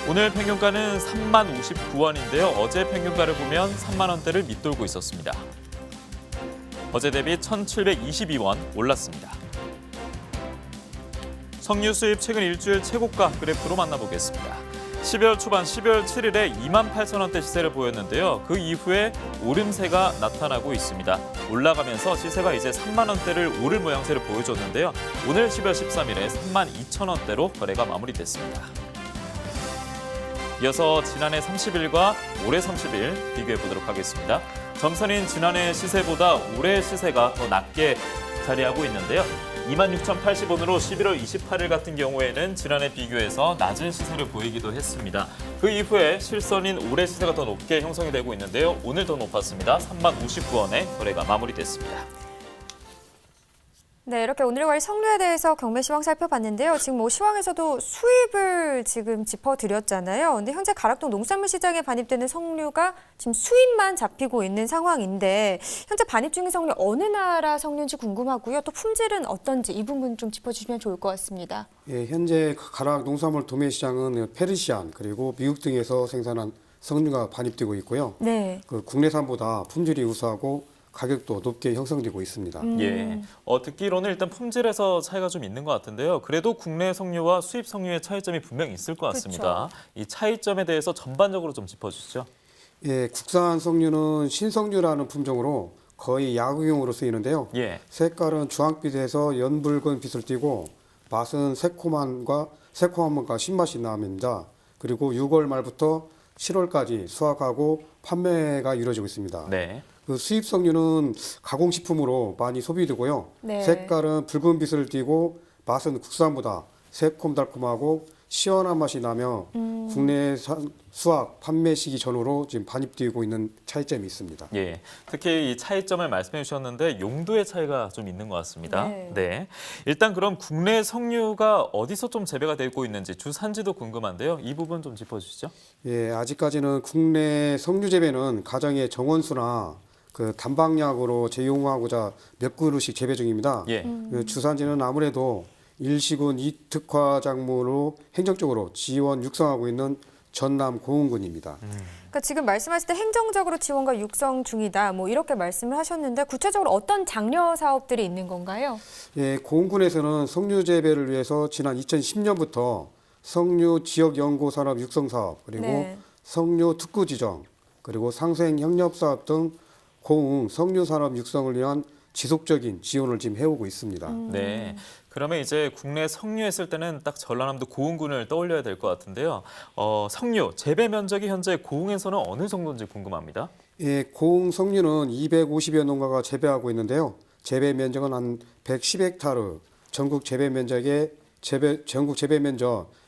오늘 평균가는 3만 59원인데요. 어제 평균가를 보면 3만 원대를 밑돌고 있었습니다. 어제 대비 1,722원 올랐습니다. 석류 수입 최근 일주일 최고가 그래프로 만나보겠습니다. 12월 초반 12월 7일에 28,000원대 시세를 보였는데요. 그 이후에 오름세가 나타나고 있습니다. 올라가면서 시세가 이제 3만 원대를 오를 모양새를 보여줬는데요. 오늘 12월 13일에 32,000원대로 거래가 마무리됐습니다. 이어서 지난해 30일과 올해 30일 비교해 보도록 하겠습니다. 점선인 지난해 시세보다 올해 시세가 더 낮게 자리하고 있는데요. 26,080원으로 11월 28일 같은 경우에는 지난해 비교해서 낮은 시세를 보이기도 했습니다. 그 이후에 실선인 올해 시세가 더 높게 형성이 되고 있는데요. 오늘 더 높았습니다. 3만 59원에 거래가 마무리됐습니다. 네, 이렇게 오늘의 과일 석류에 대해서 경매 시황 살펴봤는데요. 지금 뭐 시황에서도 수입을 지금 짚어드렸잖아요. 근데 현재 가락동 농산물 시장에 반입되는 석류가 지금 수입만 잡히고 있는 상황인데 현재 반입 중인 석류 어느 나라 석류인지 궁금하고요. 또 품질은 어떤지 이 부분 좀 짚어주시면 좋을 것 같습니다. 예, 현재 가락 농산물 도매 시장은 페르시안 그리고 미국 등에서 생산한 석류가 반입되고 있고요. 네. 그 국내산보다 품질이 우수하고 가격도 높게 형성되고 있습니다. 예, 듣기로는 일단 품질에서 차이가 좀 있는 것 같은데요. 그래도 국내 석류와 수입 석류의 차이점이 분명히 있을 것 같습니다. 그렇죠. 이 차이점에 대해서 전반적으로 좀 짚어주시죠. 예, 국산 석류는 신석류라는 품종으로 거의 약용으로 쓰이는데요. 예. 색깔은 주황빛에서 연붉은 빛을 띠고 맛은 새콤함과 신맛이 납니다. 그리고 6월 말부터 7월까지 수확하고 판매가 이루어지고 있습니다. 네. 그 수입 석류는 가공식품으로 많이 소비되고요. 네. 색깔은 붉은 빛을 띠고 맛은 국산보다 새콤달콤하고 시원한 맛이 나며 국내 수확 판매 시기 전후로 지금 반입되고 있는 차이점이 있습니다. 예, 특히 이 차이점을 말씀해 주셨는데 용도의 차이가 좀 있는 것 같습니다. 네. 일단 그럼 국내 석류가 어디서 좀 재배가 되고 있는지 주 산지도 궁금한데요. 이 부분 좀 짚어주시죠. 예, 아직까지는 국내 석류 재배는 가정의 정원수나 그 단방약으로 제용하고자 몇 그루씩 재배 중입니다. 예. 주산지는 아무래도 일시군 이특화 작물로 행정적으로 지원 육성하고 있는 전남 고흥군입니다. 그러니까 지금 말씀하실 때 행정적으로 지원과 육성 중이다. 뭐 이렇게 말씀을 하셨는데 구체적으로 어떤 장려 사업들이 있는 건가요? 예, 고흥군에서는 석류 재배를 위해서 지난 2010년부터 석류 지역 연구 산업 육성 사업 그리고 네. 석류 특구 지정 그리고 상생 협력 사업 등 고흥 석류 산업 육성을 위한 지속적인 지원을 지금 해오고 있습니다. 네. 그러면 이제 국내 석류 했을 때는 딱 전라남도 고흥군을 떠올려야 될 것 같은데요. 석류 재배 면적이 현재 고흥에서는 어느 정도인지 궁금합니다. 예, 고흥 석류는 250여 농가가 재배하고 있는데요. 재배 면적은 한 110헥타르, 전국 재배 면적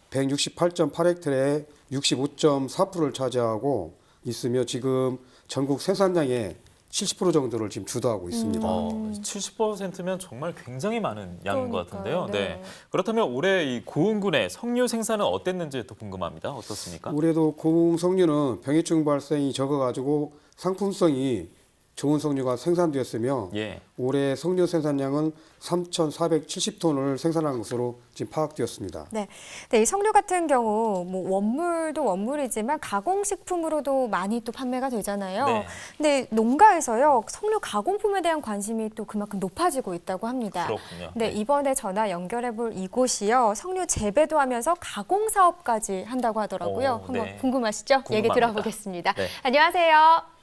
168.8헥타르의 65.4%를 차지하고 있으며 지금 전국 생산량의 70% 정도를 지금 주도하고 있습니다. 70%면 정말 굉장히 많은 양인 것 같은데요. 네. 네. 그렇다면 올해 이 고흥군의 석류 생산은 어땠는지 또 궁금합니다. 어떻습니까? 올해도 고흥 석류는 병해충 발생이 적어가지고 상품성이 좋은 석류가 생산되었으며 예. 올해 석류 생산량은 3,470톤을 생산한 것으로 지금 파악되었습니다. 네. 이 석류 같은 경우 뭐 원물도 원물이지만 가공식품으로도 많이 또 판매가 되잖아요. 네. 근데 농가에서요 석류 가공품에 대한 관심이 또 그만큼 높아지고 있다고 합니다. 그렇군요. 네, 이번에 전화 연결해볼 이곳이요 석류 재배도 하면서 가공 사업까지 한다고 하더라고요. 한번 네. 궁금하시죠? 얘기 궁금합니다. 들어보겠습니다. 네. 안녕하세요.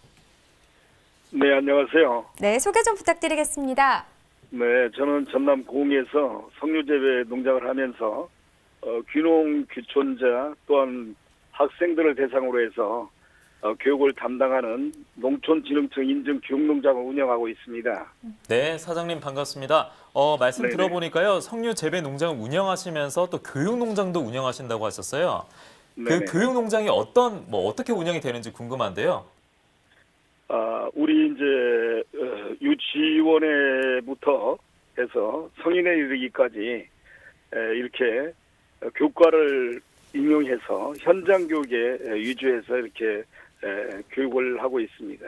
네, 안녕하세요. 네, 소개 좀 부탁드리겠습니다. 네, 저는 전남 고흥에서 석류재배 농장을 하면서 귀농 귀촌자 또한 학생들을 대상으로 해서 교육을 담당하는 농촌진흥청 인증 교육농장을 운영하고 있습니다. 네, 사장님 반갑습니다. 말씀 네네. 들어보니까요. 석류 재배 농장을 운영하시면서 또 교육 농장도 운영하신다고 하셨어요. 네네. 그 교육 농장이 어떻게 운영이 되는지 궁금한데요. 우리 이제 유치원에부터 해서 성인에 이르기까지 이렇게 교과를 인용해서 현장 교육에 위주해서 이렇게 교육을 하고 있습니다.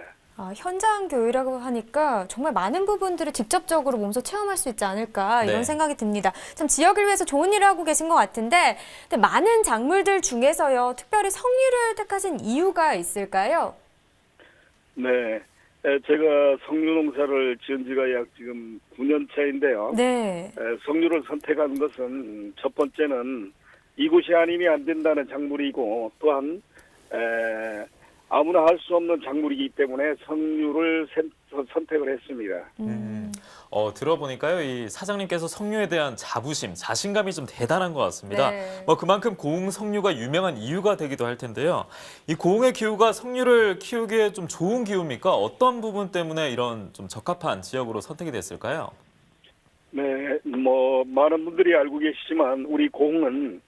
현장 교육이라고 하니까 정말 많은 부분들을 직접적으로 몸소 체험할 수 있지 않을까 이런 네. 생각이 듭니다. 참 지역을 위해서 좋은 일을 하고 계신 것 같은데 근데 많은 작물들 중에서요. 특별히 석류를 택하신 이유가 있을까요? 네, 제가 석류 농사를 지은 지가 약 지금 9년 차인데요. 네. 석류를 선택한 것은 첫 번째는 이곳이 아니면 안 된다는 작물이고 또한 아무나 할 수 없는 작물이기 때문에 석류를 선택을 했습니다. 들어보니까요, 이 사장님께서 석류에 대한 자부심, 자신감이 좀 대단한 것 같습니다. 네. 그만큼 고흥 석류가 유명한 이유가 되기도 할 텐데요. 이 고흥의 기후가 석류를 키우기에 좀 좋은 기후입니까? 어떤 부분 때문에 이런 좀 적합한 지역으로 선택이 됐을까요? 네, 많은 분들이 알고 계시지만 우리 고흥은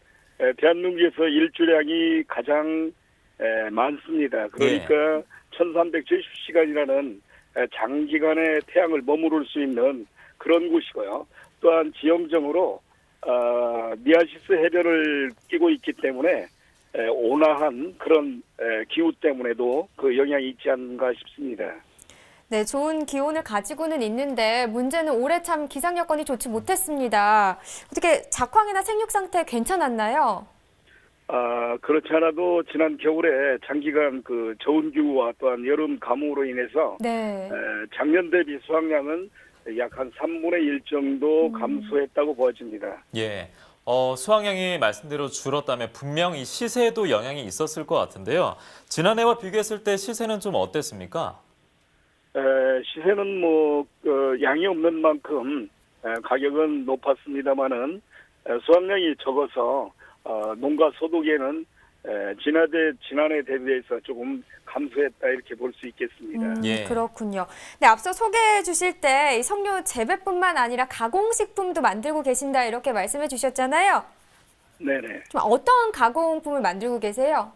대한민국에서 일조량이 가장 많습니다. 그러니까 1370시간이라는 장기간의 태양을 머무를 수 있는 그런 곳이고요. 또한 지형적으로 미아시스 해변을 끼고 있기 때문에 온화한 그런 기후 때문에도 그 영향이 있지 않은가 싶습니다. 네, 좋은 기온을 가지고는 있는데 문제는 올해 참 기상 여건이 좋지 못했습니다. 어떻게 작황이나 생육 상태 괜찮았나요? 그렇지 않아도 지난 겨울에 장기간 그 저온 기후와 또한 여름 가뭄으로 인해서 네. 작년 대비 수확량은 약 한 3분의 1 정도 감소했다고 보여집니다. 예. 수확량이 말씀대로 줄었다면 분명 이 시세에도 영향이 있었을 것 같은데요. 지난해와 비교했을 때 시세는 좀 어땠습니까? 시세는 양이 없는 만큼 가격은 높았습니다만은 수확량이 적어서 농가 소득에는 지난해 대비해서 조금 감소했다 이렇게 볼 수 있겠습니다. 예. 그렇군요. 네, 앞서 소개해 주실 때 이 석류 재배뿐만 아니라 가공식품도 만들고 계신다 이렇게 말씀해 주셨잖아요. 네네. 좀 어떤 가공품을 만들고 계세요?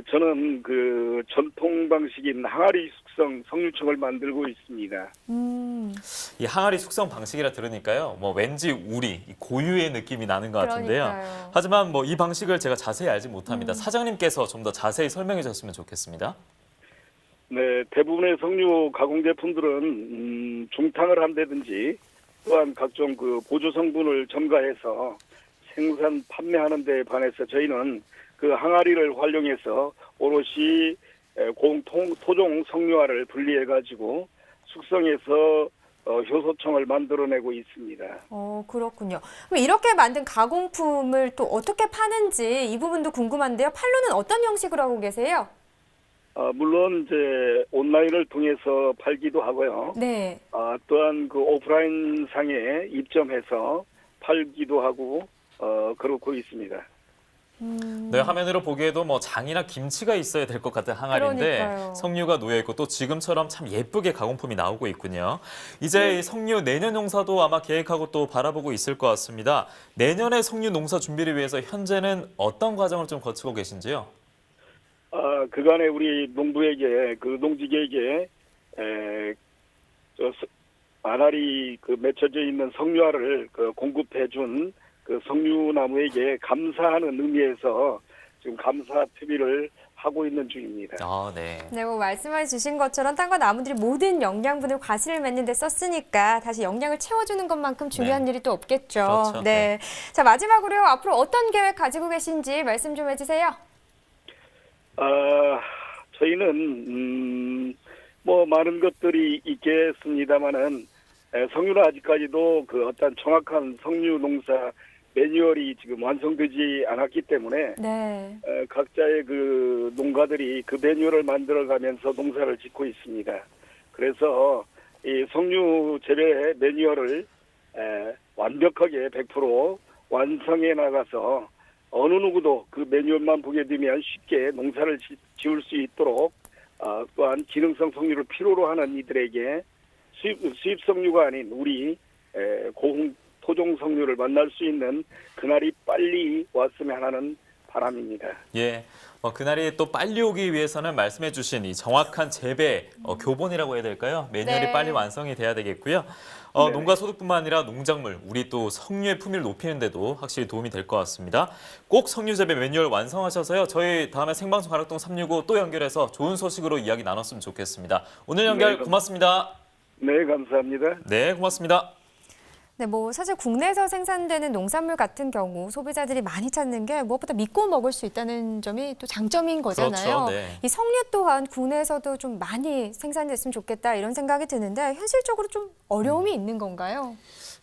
저는 그 전통 방식인 항아리 숙성 석류청을 만들고 있습니다. 이 항아리 숙성 방식이라 들으니까요, 왠지 우리 고유의 느낌이 나는 것 같은데요. 그러니까요. 하지만 이 방식을 제가 자세히 알지 못합니다. 사장님께서 좀 더 자세히 설명해 주셨으면 좋겠습니다. 네, 대부분의 석류 가공 제품들은 중탕을 한다든지 또한 각종 그 보조 성분을 첨가해서 생산 판매하는 데 반해서 저희는 그 항아리를 활용해서 오롯이 토종 석류화를 분리해가지고 숙성해서 효소청을 만들어내고 있습니다. 그렇군요. 그럼 이렇게 만든 가공품을 또 어떻게 파는지 이 부분도 궁금한데요. 판로는 어떤 형식으로 하고 계세요? 물론 이제 온라인을 통해서 팔기도 하고요. 네. 또한 그 오프라인 상에 입점해서 팔기도 하고 그렇고 있습니다. 네, 화면으로 보기에도 장이나 김치가 있어야 될 것 같은 항아리인데 그러니까요. 석류가 놓여 있고 또 지금처럼 참 예쁘게 가공품이 나오고 있군요. 이제 이 석류 내년 농사도 아마 계획하고 또 바라보고 있을 것 같습니다. 내년에 석류 농사 준비를 위해서 현재는 어떤 과정을 좀 거치고 계신지요? 그간에 우리 농부에게 그 농지계에게 알알이 그 맺혀져 있는 석류화를 공급해준 그 석류나무에게 감사하는 의미에서 지금 감사 TV를 하고 있는 중입니다. 네. 네, 말씀해 주신 것처럼 땅과 나무들이 모든 영양분을 과실을 맺는 데 썼으니까 다시 영양을 채워주는 것만큼 중요한 일이 또 없겠죠. 그렇죠. 네. 자, 마지막으로요. 앞으로 어떤 계획 가지고 계신지 말씀 좀 해주세요. 저희는 많은 것들이 있겠습니다만은 석류는 아직까지도 그 어떤 정확한 석류 농사 매뉴얼이 지금 완성되지 않았기 때문에 네. 각자의 그 농가들이 그 매뉴얼을 만들어가면서 농사를 짓고 있습니다. 그래서 이 석류 재배 매뉴얼을 완벽하게 100% 완성해 나가서 어느 누구도 그 매뉴얼만 보게 되면 쉽게 농사를 지을 수 있도록 또한 기능성 석류를 필요로 하는 이들에게 수입 석류가 아닌 우리 고흥 토종 석류를 만날 수 있는 그날이 빨리 왔으면 하는 바람입니다. 예. 그날이 또 빨리 오기 위해서는 말씀해 주신 이 정확한 재배, 교본이라고 해야 될까요? 매뉴얼이 네. 빨리 완성이 돼야 되겠고요. 네. 농가 소득뿐만 아니라 농작물, 우리 또 석류의 품위를 높이는 데도 확실히 도움이 될 것 같습니다. 꼭 석류 재배 매뉴얼 완성하셔서요. 저희 다음에 생방송 가락동 365 또 연결해서 좋은 소식으로 이야기 나눴으면 좋겠습니다. 오늘 연결 네, 고맙습니다. 네, 감사합니다. 네, 고맙습니다. 네, 사실 국내에서 생산되는 농산물 같은 경우 소비자들이 많이 찾는 게 무엇보다 믿고 먹을 수 있다는 점이 또 장점인 거잖아요. 그렇죠, 네. 이 석류 또한 국내에서도 좀 많이 생산됐으면 좋겠다 이런 생각이 드는데 현실적으로 좀 어려움이 있는 건가요?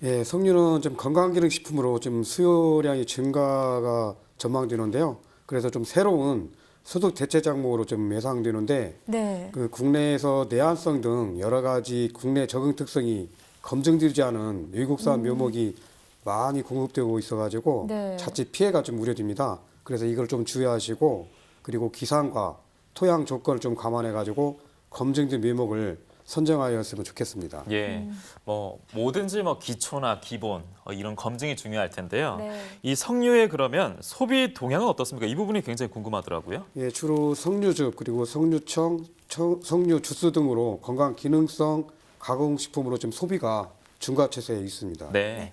예, 석류는 좀 건강기능식품으로 좀 수요량이 증가가 전망되는데요. 그래서 좀 새로운 소득 대체 작물로 좀 예상되는데 네. 그 국내에서 내한성 등 여러 가지 국내 적응 특성이 검증되지 않은 외국산 묘목이 많이 공급되고 있어가지고 네. 자칫 피해가 좀 우려됩니다. 그래서 이걸 좀 주의하시고 그리고 기상과 토양 조건을 좀 감안해가지고 검증된 묘목을 선정하였으면 좋겠습니다. 예, 뭐든지 기초나 기본 이런 검증이 중요할 텐데요. 네. 이 석류의 그러면 소비 동향은 어떻습니까? 이 부분이 굉장히 궁금하더라고요. 예, 주로 석류즙 그리고 석류청, 석류 주스 등으로 건강 기능성 가공식품으로 좀 소비가 증가 추세에 있습니다. 네.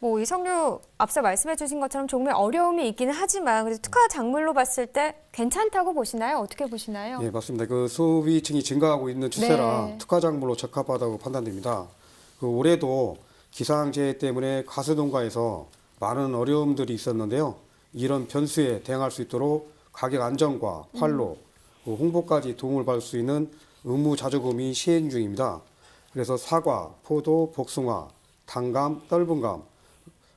이 석류 앞서 말씀해 주신 것처럼 조금의 어려움이 있기는 하지만 그래도 특화 작물로 봤을 때 괜찮다고 보시나요? 어떻게 보시나요? 예, 맞습니다. 그 소비층이 증가하고 있는 추세라 네. 특화 작물로 적합하다고 판단됩니다. 올해도 기상재해 때문에 가수농가에서 많은 어려움들이 있었는데요. 이런 변수에 대응할 수 있도록 가격 안정과 판로, 홍보까지 도움을 받을 수 있는 의무 자조금이 시행 중입니다. 그래서 사과, 포도, 복숭아, 단감, 떫은감,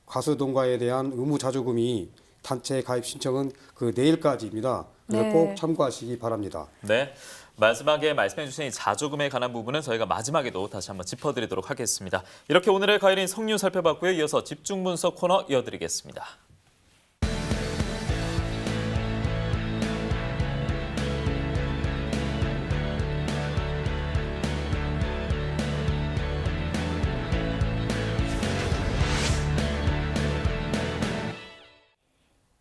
가수농가에 대한 의무 자조금이 단체 가입 신청은 내일까지입니다. 그래서 네. 꼭 참고하시기 바랍니다. 네. 마지막에 말씀해 주신 이 자조금에 관한 부분은 저희가 마지막에도 다시 한번 짚어드리도록 하겠습니다. 이렇게 오늘의 과일인 석류 살펴봤고요. 이어서 집중 분석 코너 이어드리겠습니다.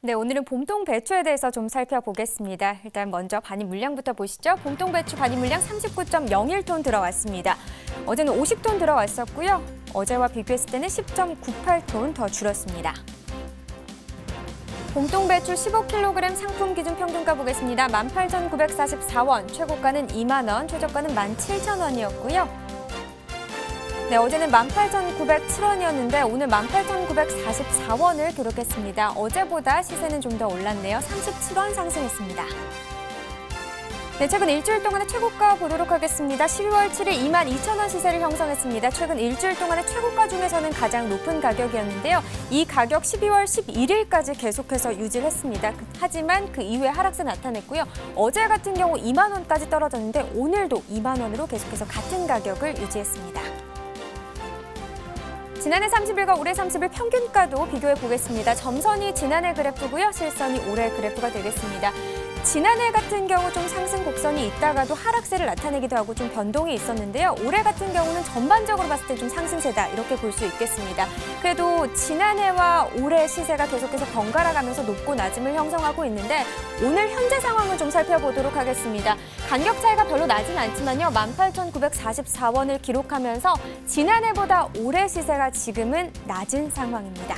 네, 오늘은 봄동 배추에 대해서 좀 살펴보겠습니다. 일단 먼저 반입 물량부터 보시죠. 봄동 배추 반입 물량 39.01톤 들어왔습니다. 어제는 50톤 들어왔었고요. 어제와 비교했을 때는 10.98톤 더 줄었습니다. 봄동 배추 15kg 상품 기준 평균가 보겠습니다. 18,944원, 최고가는 2만 원, 최저가는 17,000원이었고요. 네, 어제는 18,907원이었는데 오늘 18,944원을 기록했습니다. 어제보다 시세는 좀 더 올랐네요. 37원 상승했습니다. 네, 최근 일주일 동안의 최고가 보도록 하겠습니다. 12월 7일 22,000원 시세를 형성했습니다. 최근 일주일 동안의 최고가 중에서는 가장 높은 가격이었는데요. 이 가격 12월 11일까지 계속해서 유지를 했습니다. 하지만 그 이후에 하락세 나타냈고요. 어제 같은 경우 2만 원까지 떨어졌는데 오늘도 2만 원으로 계속해서 같은 가격을 유지했습니다. 지난해 30일과 올해 30일 평균가도 비교해 보겠습니다. 점선이 지난해 그래프고요. 실선이 올해 그래프가 되겠습니다. 지난해 같은 경우 좀 상승 곡선이 있다가도 하락세를 나타내기도 하고 좀 변동이 있었는데요. 올해 같은 경우는 전반적으로 봤을 때 좀 상승세다 이렇게 볼 수 있겠습니다. 그래도 지난해와 올해 시세가 계속해서 번갈아 가면서 높고 낮음을 형성하고 있는데 오늘 현재 상황을 좀 살펴보도록 하겠습니다. 간격 차이가 별로 나진 않지만요. 18,944원을 기록하면서 지난해보다 올해 시세가 지금은 낮은 상황입니다.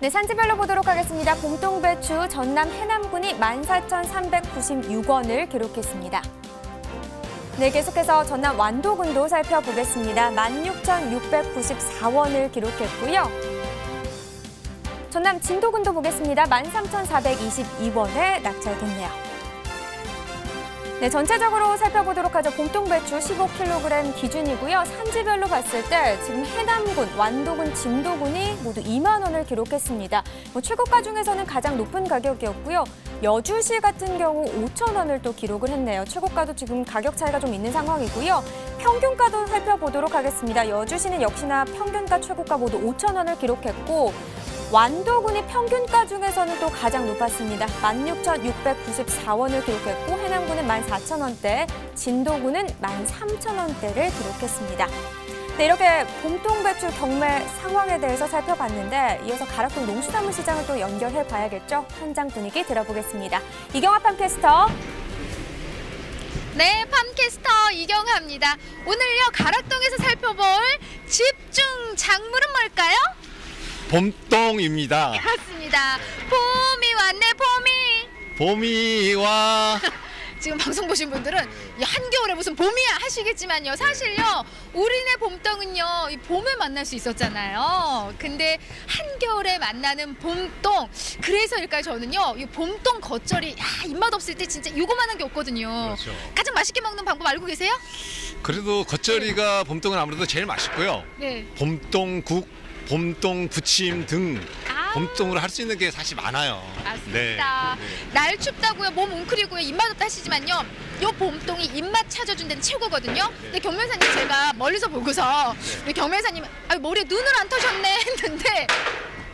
네, 산지별로 보도록 하겠습니다. 봄동배추 전남 해남군이 14,396원을 기록했습니다. 네, 계속해서 전남 완도군도 살펴보겠습니다. 16,694원을 기록했고요. 전남 진도군도 보겠습니다. 13,422원에 낙찰됐네요. 네, 전체적으로 살펴보도록 하죠. 봄동배추 15kg 기준이고요. 산지별로 봤을 때 지금 해남군, 완도군, 진도군이 모두 2만 원을 기록했습니다. 최고가 중에서는 가장 높은 가격이었고요. 여주시 같은 경우 5천 원을 또 기록을 했네요. 최고가도 지금 가격 차이가 좀 있는 상황이고요. 평균가도 살펴보도록 하겠습니다. 여주시는 역시나 평균가, 최고가 모두 5천 원을 기록했고 완도군이 평균가 중에서는 또 가장 높았습니다. 16,694원을 기록했고 해남군은 14,000원대, 진도군은 13,000원대를 기록했습니다. 네, 이렇게 봄동 배출 경매 상황에 대해서 살펴봤는데 이어서 가락동 농수산물 시장을 또 연결해 봐야겠죠. 현장 분위기 들어보겠습니다. 이경아 팜캐스터. 네, 팜캐스터 이경아입니다. 오늘요 가락동에서 살펴볼 집중 작물은 뭘까요? 봄동입니다. 그렇습니다. 봄이 왔네, 봄이. 봄이 와. 지금 방송 보신 분들은 야, 한겨울에 무슨 봄이야 하시겠지만요. 사실요, 우리네 봄동은요, 이 봄에 만날 수 있었잖아요. 근데 한겨울에 만나는 봄동. 그래서일까요, 저는요, 이 봄동 겉절이, 입맛 없을 때 진짜 요거만한 게 없거든요. 그렇죠. 가장 맛있게 먹는 방법 알고 계세요? 그래도 겉절이가 봄동은 아무래도 제일 맛있고요. 네. 봄동국, 봄동 부침 등 봄동으로 할 수 있는 게 사실 많아요. 맞습니다. 날 춥다고요, 몸 웅크리고요, 입맛 없다 하시지만요, 요 봄동이 입맛 찾아준 데는 최고거든요. 근데 경매사님 제가 멀리서 보고서 우리 경매사님 머리에 눈을 안 터셨네 했는데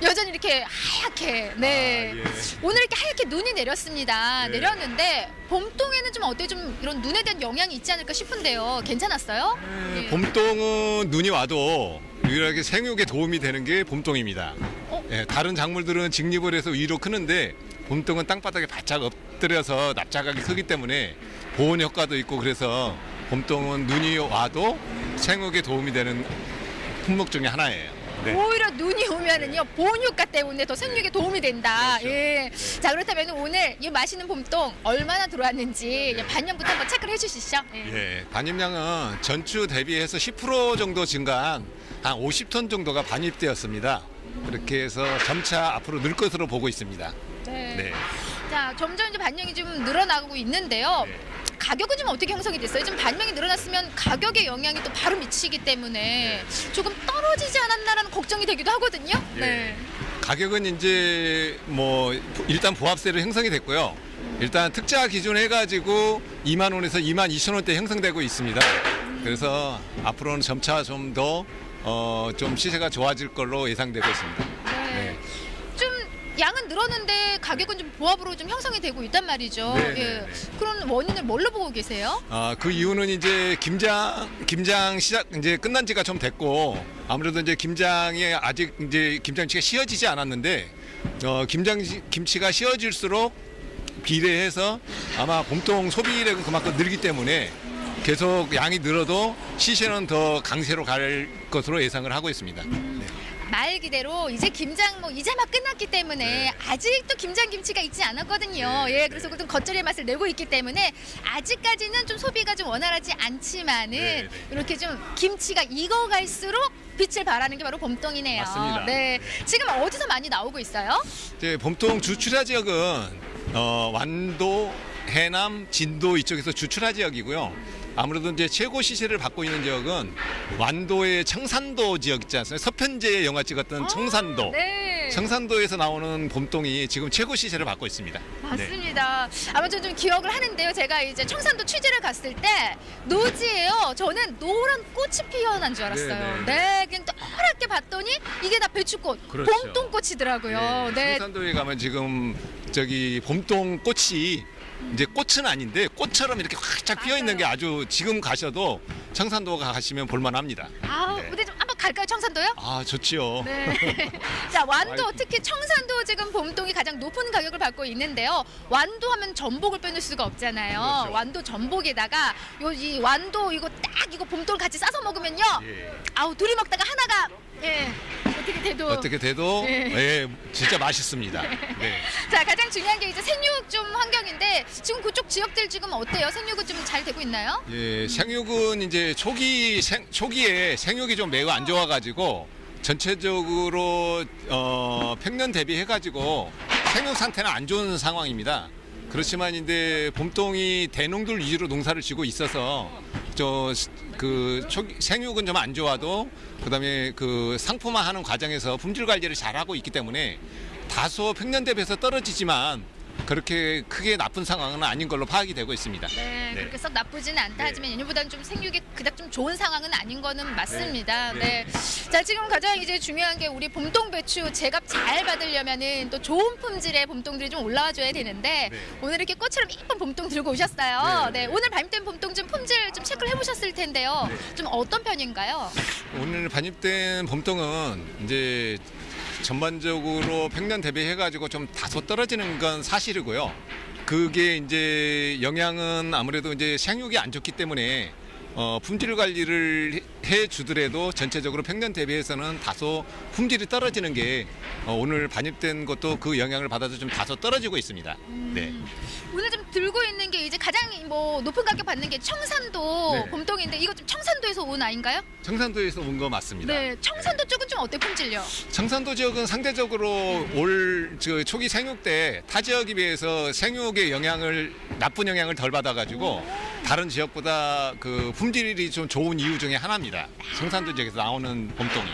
여전히 이렇게 하얗게, 오늘 이렇게 하얗게 눈이 내렸습니다. 내렸는데 봄동에는 좀 어때요? 좀 이런 눈에 대한 영향이 있지 않을까 싶은데요. 괜찮았어요? 봄동은 눈이 와도 유일하게 생육에 도움이 되는 게 봄동입니다. 다른 작물들은 직립을 해서 위로 크는데 봄동은 땅바닥에 바짝 엎드려서 납작하게 크기 때문에 보온 효과도 있고, 그래서 봄동은 눈이 와도 생육에 도움이 되는 품목 중에 하나예요. 오히려 눈이 오면은요, 보온 효과 때문에 더 생육에 도움이 된다. 자, 그렇다면 오늘 이 맛있는 봄동 얼마나 들어왔는지 반년부터 한번 체크를 해주시죠. 반입량은 전주 대비해서 10% 정도 증가한 한 50톤 정도가 반입되었습니다. 그렇게 해서 점차 앞으로 늘 것으로 보고 있습니다. 자, 점점 이제 반영이 좀 늘어나고 있는데요. 가격은 좀 어떻게 형성이 됐어요? 좀 반영이 늘어났으면 가격에 영향이 또 바로 미치기 때문에 조금 떨어지지 않았나라는 걱정이 되기도 하거든요. 가격은 이제 뭐 일단 보합세로 형성이 됐고요. 일단 특자 기준 해가지고 2만 원에서 2만 2천 원대 형성되고 있습니다. 그래서 앞으로는 점차 좀 더 좀 시세가 좋아질 걸로 예상되고 있습니다. 좀 양은 늘었는데 가격은 좀 보합으로 좀 형성이 되고 있단 말이죠. 그런 원인을 뭘로 보고 계세요? 그 이유는 이제 김장 시작 이제 끝난 지가 좀 됐고, 아무래도 이제 김장이 아직 이제 김장치가 씌어지지 않았는데 김치가 씌어질수록 비례해서 아마 봄동 소비량은 그만큼 늘기 때문에 계속 양이 늘어도 시세는 더 강세로 갈 것으로 예상을 하고 있습니다. 말 그대로 이제 김장 이제 막 끝났기 때문에 아직도 김장 김치가 있지 않았거든요. 그래서 좀 겉절이의 맛을 내고 있기 때문에 아직까지는 좀 소비가 좀 원활하지 않지만은 이렇게 좀 김치가 익어갈수록 빛을 발하는 게 바로 봄동이네요. 맞습니다. 지금 어디서 많이 나오고 있어요? 이제 봄동 주출하 지역은 완도, 해남, 진도 이쪽에서 주출하 지역이고요. 아무래도 이제 최고 시세를 받고 있는 지역은 완도의 청산도 지역 있지 않습니까? 서편제의 영화 찍었던 청산도. 청산도에서 나오는 봄동이 지금 최고 시세를 받고 있습니다. 맞습니다. 아무튼 좀 기억을 하는데요. 제가 이제 청산도 취재를 갔을 때 노지예요. 저는 노란 꽃이 피어난 줄 알았어요. 그냥 노랗게 봤더니 이게 다 배추꽃, 봄동꽃이더라고요. 청산도에 가면 지금 저기 봄동 꽃이 이제 꽃은 아닌데 꽃처럼 이렇게 활짝 피어 있는 게 아주 지금 가셔도 청산도 가시면 볼만합니다. 근데 좀 한번 갈까요, 청산도요? 좋지요. 자, 완도 특히 청산도 지금 봄동이 가장 높은 가격을 받고 있는데요. 완도 하면 전복을 빼놓을 수가 없잖아요. 완도 전복에다가 이 완도 이거 봄동을 같이 싸서 먹으면요. 둘이 먹다가 하나가 어떻게 돼도 진짜 맛있습니다. 자, 가장 중요한 게 이제 생육 좀 환경인데 지금 그쪽 지역들 지금 어때요? 생육은 좀 잘 되고 있나요? 생육은 이제 초기에 생육이 좀 매우 안 좋아가지고 전체적으로 평년 대비해가지고 생육 상태는 안 좋은 상황입니다. 그렇지만 이제 봄동이 대농들 위주로 농사를 지고 있어서 생육은 좀 안 좋아도 그다음에 그 상품화하는 과정에서 품질 관리를 잘 하고 있기 때문에 다소 평년 대비해서 떨어지지만 그렇게 크게 나쁜 상황은 아닌 걸로 파악이 되고 있습니다. 네, 그렇게 썩 나쁘지는 않다 하지만 예년보다는 좀 생육이 그닥 좀 좋은 상황은 아닌 거는 맞습니다. 네. 자, 지금 가장 이제 중요한 게 우리 봄동 배추 제값 잘 받으려면은 또 좋은 품질의 봄동들이 좀 올라와 줘야 되는데 오늘 이렇게 꽃처럼 이쁜 봄동 들고 오셨어요. 네, 오늘 반입된 봄동 좀 품질 좀 체크를 해보셨을 텐데요. 좀 어떤 편인가요? 오늘 반입된 봄동은 이제 전반적으로 평년 대비해가지고 좀 다소 떨어지는 건 사실이고요. 그게 이제 영향은 아무래도 이제 생육이 안 좋기 때문에 품질 관리를 해 주더라도 전체적으로 평년 대비해서는 다소 품질이 떨어지는 게 오늘 반입된 것도 그 영향을 받아서 좀 다소 떨어지고 있습니다. 네. 오늘 좀 들고 있는 게 이제 가장 뭐 높은 가격 받는 게 청산도 네. 봄동인데 이거 좀 청산도에서 온 아인가요? 청산도에서 온 거 맞습니다. 네, 청산도 쪽은 좀 어때 품질요? 청산도 지역은 상대적으로 올 초기 생육 때 타 지역에 비해서 생육의 나쁜 영향을 덜 받아가지고 다른 지역보다 그 품질이 좀 좋은 이유 중에 하나입니다. 청산도 지역에서 나오는 봄동이.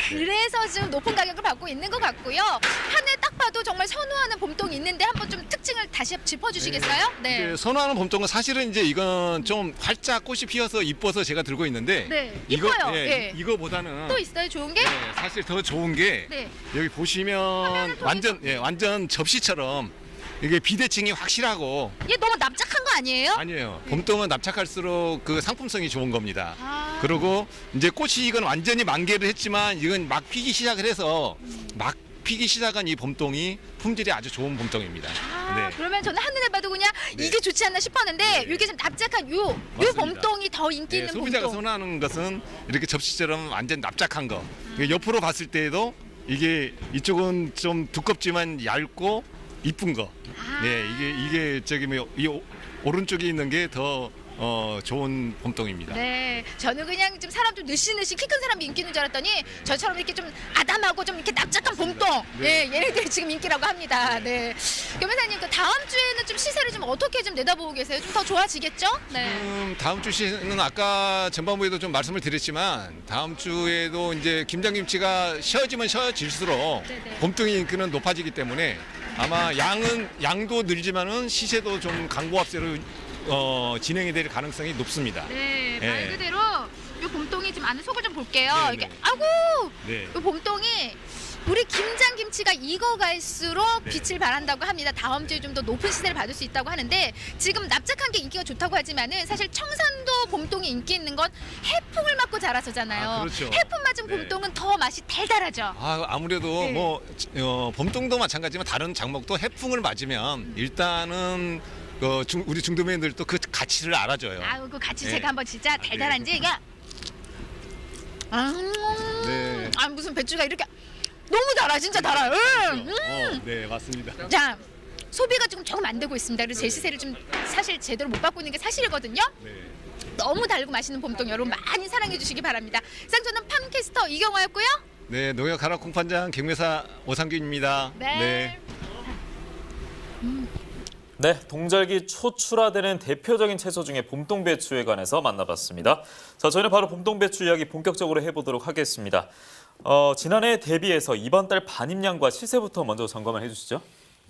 그래서 지금 높은 가격을 받고 있는 것 같고요. 하늘 딱 봐도 정말 선호하는 봄동이 있는데 한번 좀 특징을 다시 짚어주시겠어요? 네. 이제 선호하는 봄동은 사실은 이제 이건 좀 활짝 꽃이 피어서 이뻐서 제가 들고 있는데 네, 이뻐요. 이거보다는 또 있어요, 좋은 게? 사실 더 좋은 게 네. 여기 보시면 완전 접시처럼 이게 비대칭이 확실하고 얘 너무 납작한 거 아니에요? 아니에요. 봄동은 납작할수록 그 상품성이 좋은 겁니다. 그리고 이제 꽃이 이건 완전히 만개를 했지만 이건 막 피기 시작을 해서 막 피기 시작한 이 봄동이 품질이 아주 좋은 봄동입니다. 네. 그러면 저는 한눈에 봐도 그냥 이게 좋지 않나 싶었는데 이게 좀 납작한 요 봄동이 더 인기 있는 소비자가 봄동. 선호하는 것은 이렇게 접시처럼 완전 납작한 거. 옆으로 봤을 때에도 이게 이쪽은 좀 두껍지만 얇고 이쁜 거. 네, 이게 저기 이 오른쪽에 있는 게 더 좋은 봄동입니다. 네, 저는 그냥 좀 사람 좀 느씬느씬 키 큰 사람이 인기 있는 줄 알았더니 저처럼 이렇게 좀 아담하고 좀 이렇게 납작한 봄동, 얘네들이 지금 인기라고 합니다. 네, 교매사님 그 다음 주에는 좀 시세를 좀 어떻게 좀 내다보고 계세요? 좀 더 좋아지겠죠? 네. 다음 주 시세는 아까 전반부에도 좀 말씀을 드렸지만 다음 주에도 이제 김장김치가 쉬어지면 쉬어질수록 봄동이 인기는 높아지기 때문에 아마 양도 늘지만은 시세도 좀 강보합세로 진행이 될 가능성이 높습니다. 네, 말 그대로 이 봄동이 좀 안에 속을 좀 볼게요. 네, 이렇게 네. 아이고, 네. 이 봄동이 우리 김장김치가 익어갈수록 빛을 발한다고 합니다. 다음 주에 좀 더 높은 시세를 받을 수 있다고 하는데 지금 납작한 게 인기가 좋다고 하지만은 사실 청산도 봄동이 인기 있는 건 해풍을 맞고 자라서잖아요. 그렇죠. 해풍 맞은 봄동은 더 맛이 달달하죠. 아무래도 봄동도 마찬가지지만 다른 작목도 해풍을 맞으면 일단은 우리 중도민들도 그 가치를 알아줘요. 아유, 그 같이 제가 한번 진짜 달달한지 이게 무슨 배추가 이렇게 너무 달아, 진짜 달아요. 네, 맞습니다. 자, 소비가 조금 안 되고 있습니다. 그래서 제 시세를 좀 사실 제대로 못 받고 있는 게 사실이거든요. 너무 달고 맛있는 봄동 여러분 많이 사랑해 주시기 바랍니다. 이상 저는 팜캐스터 이경화였고요. 네, 농협 가락 공판장 경매사 오상균입니다. 네. 네, 동절기 초출하되는 대표적인 채소 중에 봄동 배추에 관해서 만나봤습니다. 자, 저희는 바로 봄동 배추 이야기 본격적으로 해보도록 하겠습니다. 지난해 대비해서 이번 달 반입량과 시세부터 먼저 점검을 해주시죠.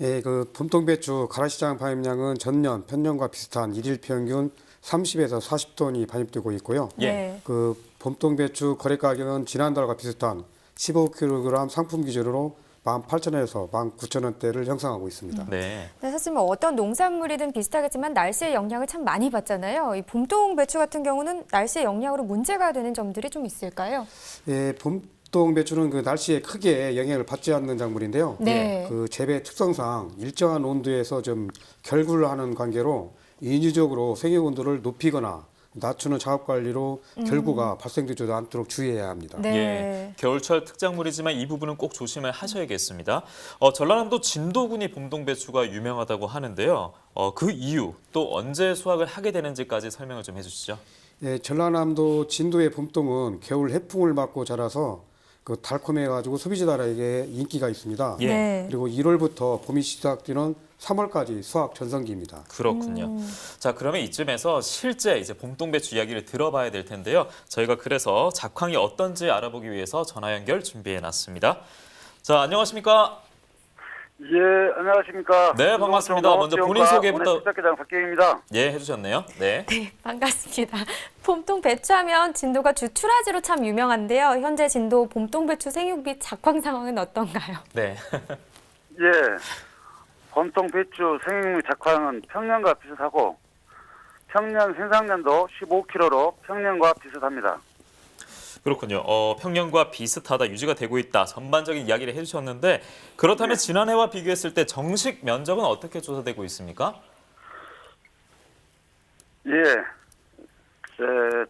예, 그 봄동 배추 가라시장 반입량은 전년 평년과 비슷한 일일 평균 30에서 40톤이 반입되고 있고요. 예. 그 봄동 배추 거래 가격은 지난달과 비슷한 15kg 상품 기준으로 18,000원에서 19,000원대를 형성하고 있습니다. 네. 사실 뭐 어떤 농산물이든 비슷하겠지만 날씨의 영향을 참 많이 받잖아요. 이 봄동 배추 같은 경우는 날씨의 영향으로 문제가 되는 점들이 좀 있을까요? 예, 봄동 배추는 그 날씨에 크게 영향을 받지 않는 작물인데요. 네. 그 재배 특성상 일정한 온도에서 좀 결구를 하는 관계로 인위적으로 생육 온도를 높이거나 낮추는 작업 관리로 결구가 발생되지 않도록 주의해야 합니다. 네. 예, 겨울철 특작물이지만 이 부분은 꼭 조심을 하셔야겠습니다. 전라남도 진도군이 봄동 배추가 유명하다고 하는데요. 그 이유 또 언제 수확을 하게 되는지까지 설명을 좀 해주시죠. 예, 전라남도 진도의 봄동은 겨울 해풍을 맞고 자라서 그 달콤해가지고 소비자들에게 인기가 있습니다. 예. 네. 그리고 1월부터 봄이 시작되는 3월까지 수확 전성기입니다. 그렇군요. 자, 그러면 이쯤에서 실제 이제 봄동 배추 이야기를 들어봐야 될 텐데요. 저희가 그래서 작황이 어떤지 알아보기 위해서 전화 연결 준비해 놨습니다. 자, 안녕하십니까? 예, 안녕하십니까. 네, 반갑습니다. 먼저 본인 소개부터. 시작회장 박경입니다. 예, 해주셨네요. 네. 네, 반갑습니다. 봄동 배추하면 진도가 주출하지로 참 유명한데요. 현재 진도 봄동 배추 생육비 작황 상황은 어떤가요? 네. 예, 봄동 배추 생육비 작황은 평년과 비슷하고 평년 생산량도 15kg로 평년과 비슷합니다. 그렇군요. 평년과 비슷하다, 유지가 되고 있다. 전반적인 이야기를 해주셨는데 그렇다면 지난해와 비교했을 때 정식 면적은 어떻게 조사되고 있습니까? 예,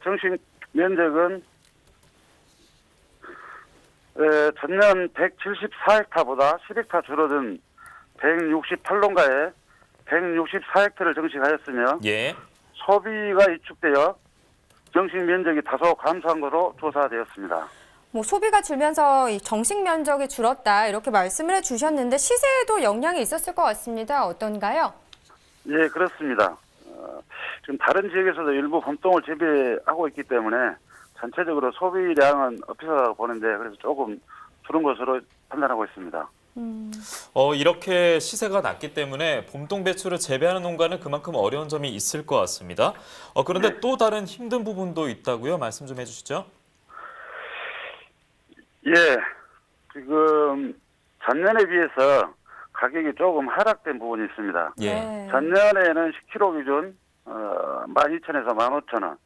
정식 면적은 전년 174헥타보다 10헥타 줄어든 168농가에 164헥타를 정식하였으며 예. 소비가 위축되어 정식 면적이 다소 감소한 것으로 조사되었습니다. 뭐 소비가 줄면서 이 정식 면적이 줄었다 이렇게 말씀을 해주셨는데 시세에도 영향이 있었을 것 같습니다. 어떤가요? 예, 그렇습니다. 지금 다른 지역에서도 일부 봄동을 재배하고 있기 때문에 전체적으로 소비량은 비싸다고 보는데 그래서 조금 줄은 것으로 판단하고 있습니다. 이렇게 시세가 낮기 때문에 봄동 배추를 재배하는 농가는 그만큼 어려운 점이 있을 것 같습니다. 그런데 또 다른 힘든 부분도 있다고요? 말씀 좀 해주시죠. 예, 지금 전년에 비해서 가격이 조금 하락된 부분이 있습니다. 예. 전년에는 10kg 기준 12,000원에서 15,000원,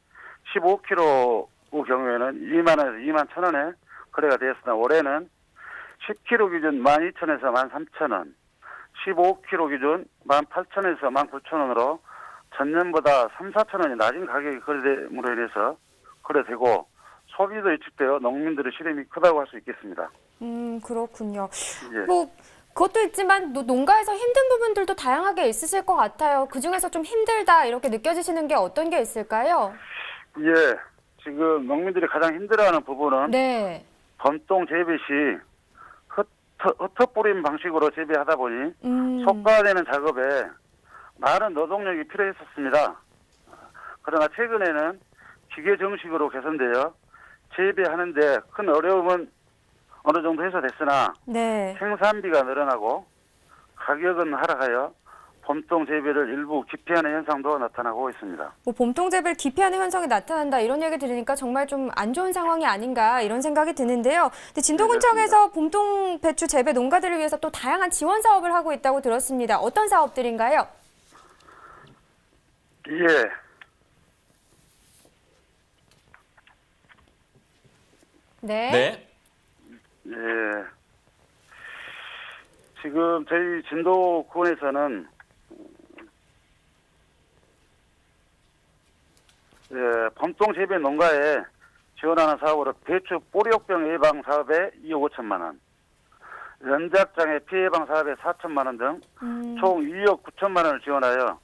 15kg 경우에는 2만 원에서 2만 1,000원에 거래가 되었으나 올해는 10kg 기준 12,000원에서 13,000원, 15kg 기준 18,000원에서 19,000원으로 전년보다 3, 4,000원이 낮은 가격이 거래됨으로 인해서 거래되고 소비도 위축되어 농민들의 시름이 크다고 할 수 있겠습니다. 그렇군요. 예. 뭐 그것도 있지만 농가에서 힘든 부분들도 다양하게 있으실 것 같아요. 그중에서 좀 힘들다 이렇게 느껴지시는 게 어떤 게 있을까요? 예, 지금 농민들이 가장 힘들어하는 부분은 네. 봄동 재배 시 흩어뿌림 방식으로 재배하다 보니 속과되는 작업에 많은 노동력이 필요했었습니다. 그러나 최근에는 기계 정식으로 개선되어 재배하는데 큰 어려움은 어느 정도 해소됐으나 네. 생산비가 늘어나고 가격은 하락하여 봄동 재배를 일부 기피하는 현상도 나타나고 있습니다. 뭐 봄동 재배를 기피하는 현상이 나타난다 이런 얘기 들으니까 정말 좀 안 좋은 상황이 아닌가 이런 생각이 드는데요. 근데 진도군청에서 봄동 배추 재배 농가들을 위해서 또 다양한 지원 사업을 하고 있다고 들었습니다. 어떤 사업들인가요? 예. 네. 네. 예. 지금 저희 진도군에서는 봄동 재배 농가에 지원하는 사업으로 배추 뿌리옥병 예방 사업에 2억 5천만 원, 연작장애 피해 예방 사업에 4천만 원 등 총 2억 9천만 원을 지원하여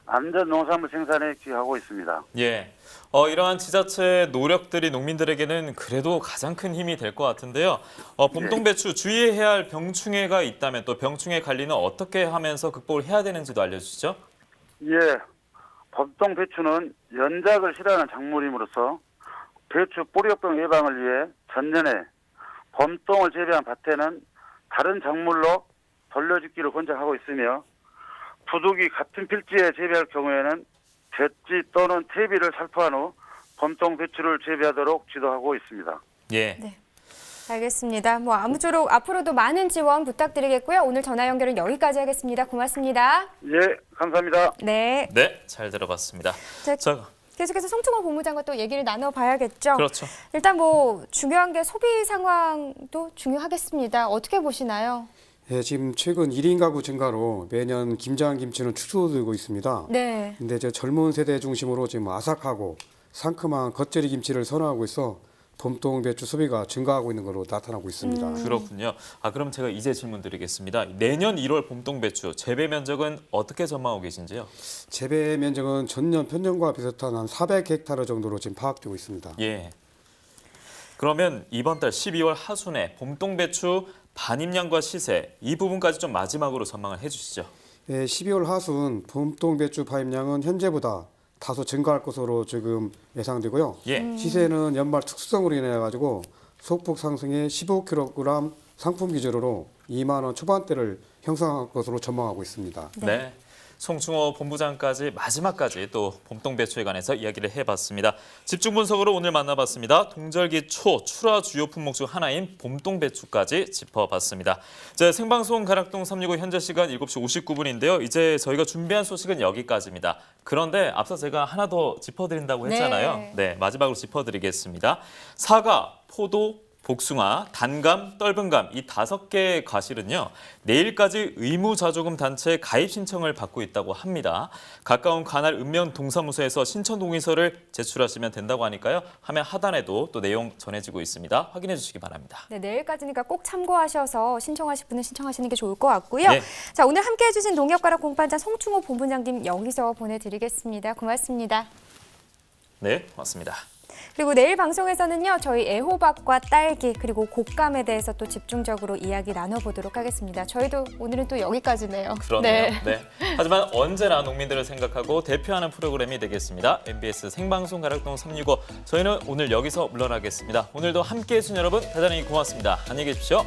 안전 농산물 생산에 기여하고 있습니다. 예. 이러한 지자체의 노력들이 농민들에게는 그래도 가장 큰 힘이 될 것 같은데요. 봄동 배추 주의해야 할 병충해가 있다면 또 병충해 관리는 어떻게 하면서 극복을 해야 되는지도 알려주시죠. 예. 봄동 배추는 연작을 싫어하는 작물임으로써 배추 뿌리옥병 예방을 위해 전년에 봄동을 재배한 밭에는 다른 작물로 돌려짓기를 권장하고 있으며 부득이 같은 필지에 재배할 경우에는 볏지 또는 퇴비를 살포한 후 봄동 배추를 재배하도록 지도하고 있습니다. 예. 네. 알겠습니다. 뭐 아무쪼록 앞으로도 많은 지원 부탁드리겠고요. 오늘 전화 연결은 여기까지 하겠습니다. 고맙습니다. 예, 감사합니다. 네. 네, 잘 들어봤습니다. 자, 계속해서 송충호 본부장과 또 얘기를 나눠봐야겠죠. 그렇죠. 일단 뭐 중요한 게 소비 상황도 중요하겠습니다. 어떻게 보시나요? 예, 지금 최근 1인 가구 증가로 매년 김장 김치는 축소되고 있습니다. 네. 근데 젊은 세대 중심으로 지금 아삭하고 상큼한 겉절이 김치를 선호하고 있어 봄동 배추 소비가 증가하고 있는 것으로 나타나고 있습니다. 그렇군요. 그럼 제가 이제 질문 드리겠습니다. 내년 1월 봄동 배추 재배 면적은 어떻게 전망하고 계신지요? 재배 면적은 전년 평년과 비슷한 한 400헥타르 정도로 지금 파악되고 있습니다. 예. 그러면 이번 달 12월 하순에 봄동 배추 반입량과 시세 이 부분까지 좀 마지막으로 전망을 해주시죠. 예, 12월 하순 봄동 배추 파입량은 현재보다 다소 증가할 것으로 지금 예상되고요. 예. 시세는 연말 특수성으로 인해 가지고 소폭 상승의 15kg 상품 기준으로 2만 원 초반대를 형성할 것으로 전망하고 있습니다. 네. 송충호 본부장까지 마지막까지 또 봄동 배추에 관해서 이야기를 해봤습니다. 집중 분석으로 오늘 만나봤습니다. 동절기 초 출하 주요 품목 중 하나인 봄동 배추까지 짚어봤습니다. 자, 생방송 가락동 365 현재 시간 7시 59분인데요. 이제 저희가 준비한 소식은 여기까지입니다. 그런데 앞서 제가 하나 더 짚어드린다고 했잖아요. 네, 마지막으로 짚어드리겠습니다. 사과, 포도, 복숭아, 단감, 떫은감 이 5개의 과실은요. 내일까지 의무자조금 단체 가입 신청을 받고 있다고 합니다. 가까운 관할 읍면 동사무소에서 신청 동의서를 제출하시면 된다고 하니까요. 화면 하단에도 또 내용 전해지고 있습니다. 확인해 주시기 바랍니다. 네, 내일까지니까 꼭 참고하셔서 신청하실 분은 신청하시는 게 좋을 것 같고요. 네. 자, 오늘 함께해 주신 농협가락 공판장 송충호 본부장님 여기서 보내드리겠습니다. 고맙습니다. 네, 고맙습니다. 그리고 내일 방송에서는요, 저희 애호박과 딸기 그리고 곶감에 대해서 또 집중적으로 이야기 나눠보도록 하겠습니다. 저희도 오늘은 또 여기까지네요. 그러네요. 네. 하지만 언제나 농민들을 생각하고 대표하는 프로그램이 되겠습니다. MBS 생방송 가락동 365. 저희는 오늘 여기서 물러나겠습니다. 오늘도 함께해 주신 여러분 대단히 고맙습니다. 안녕히 계십시오.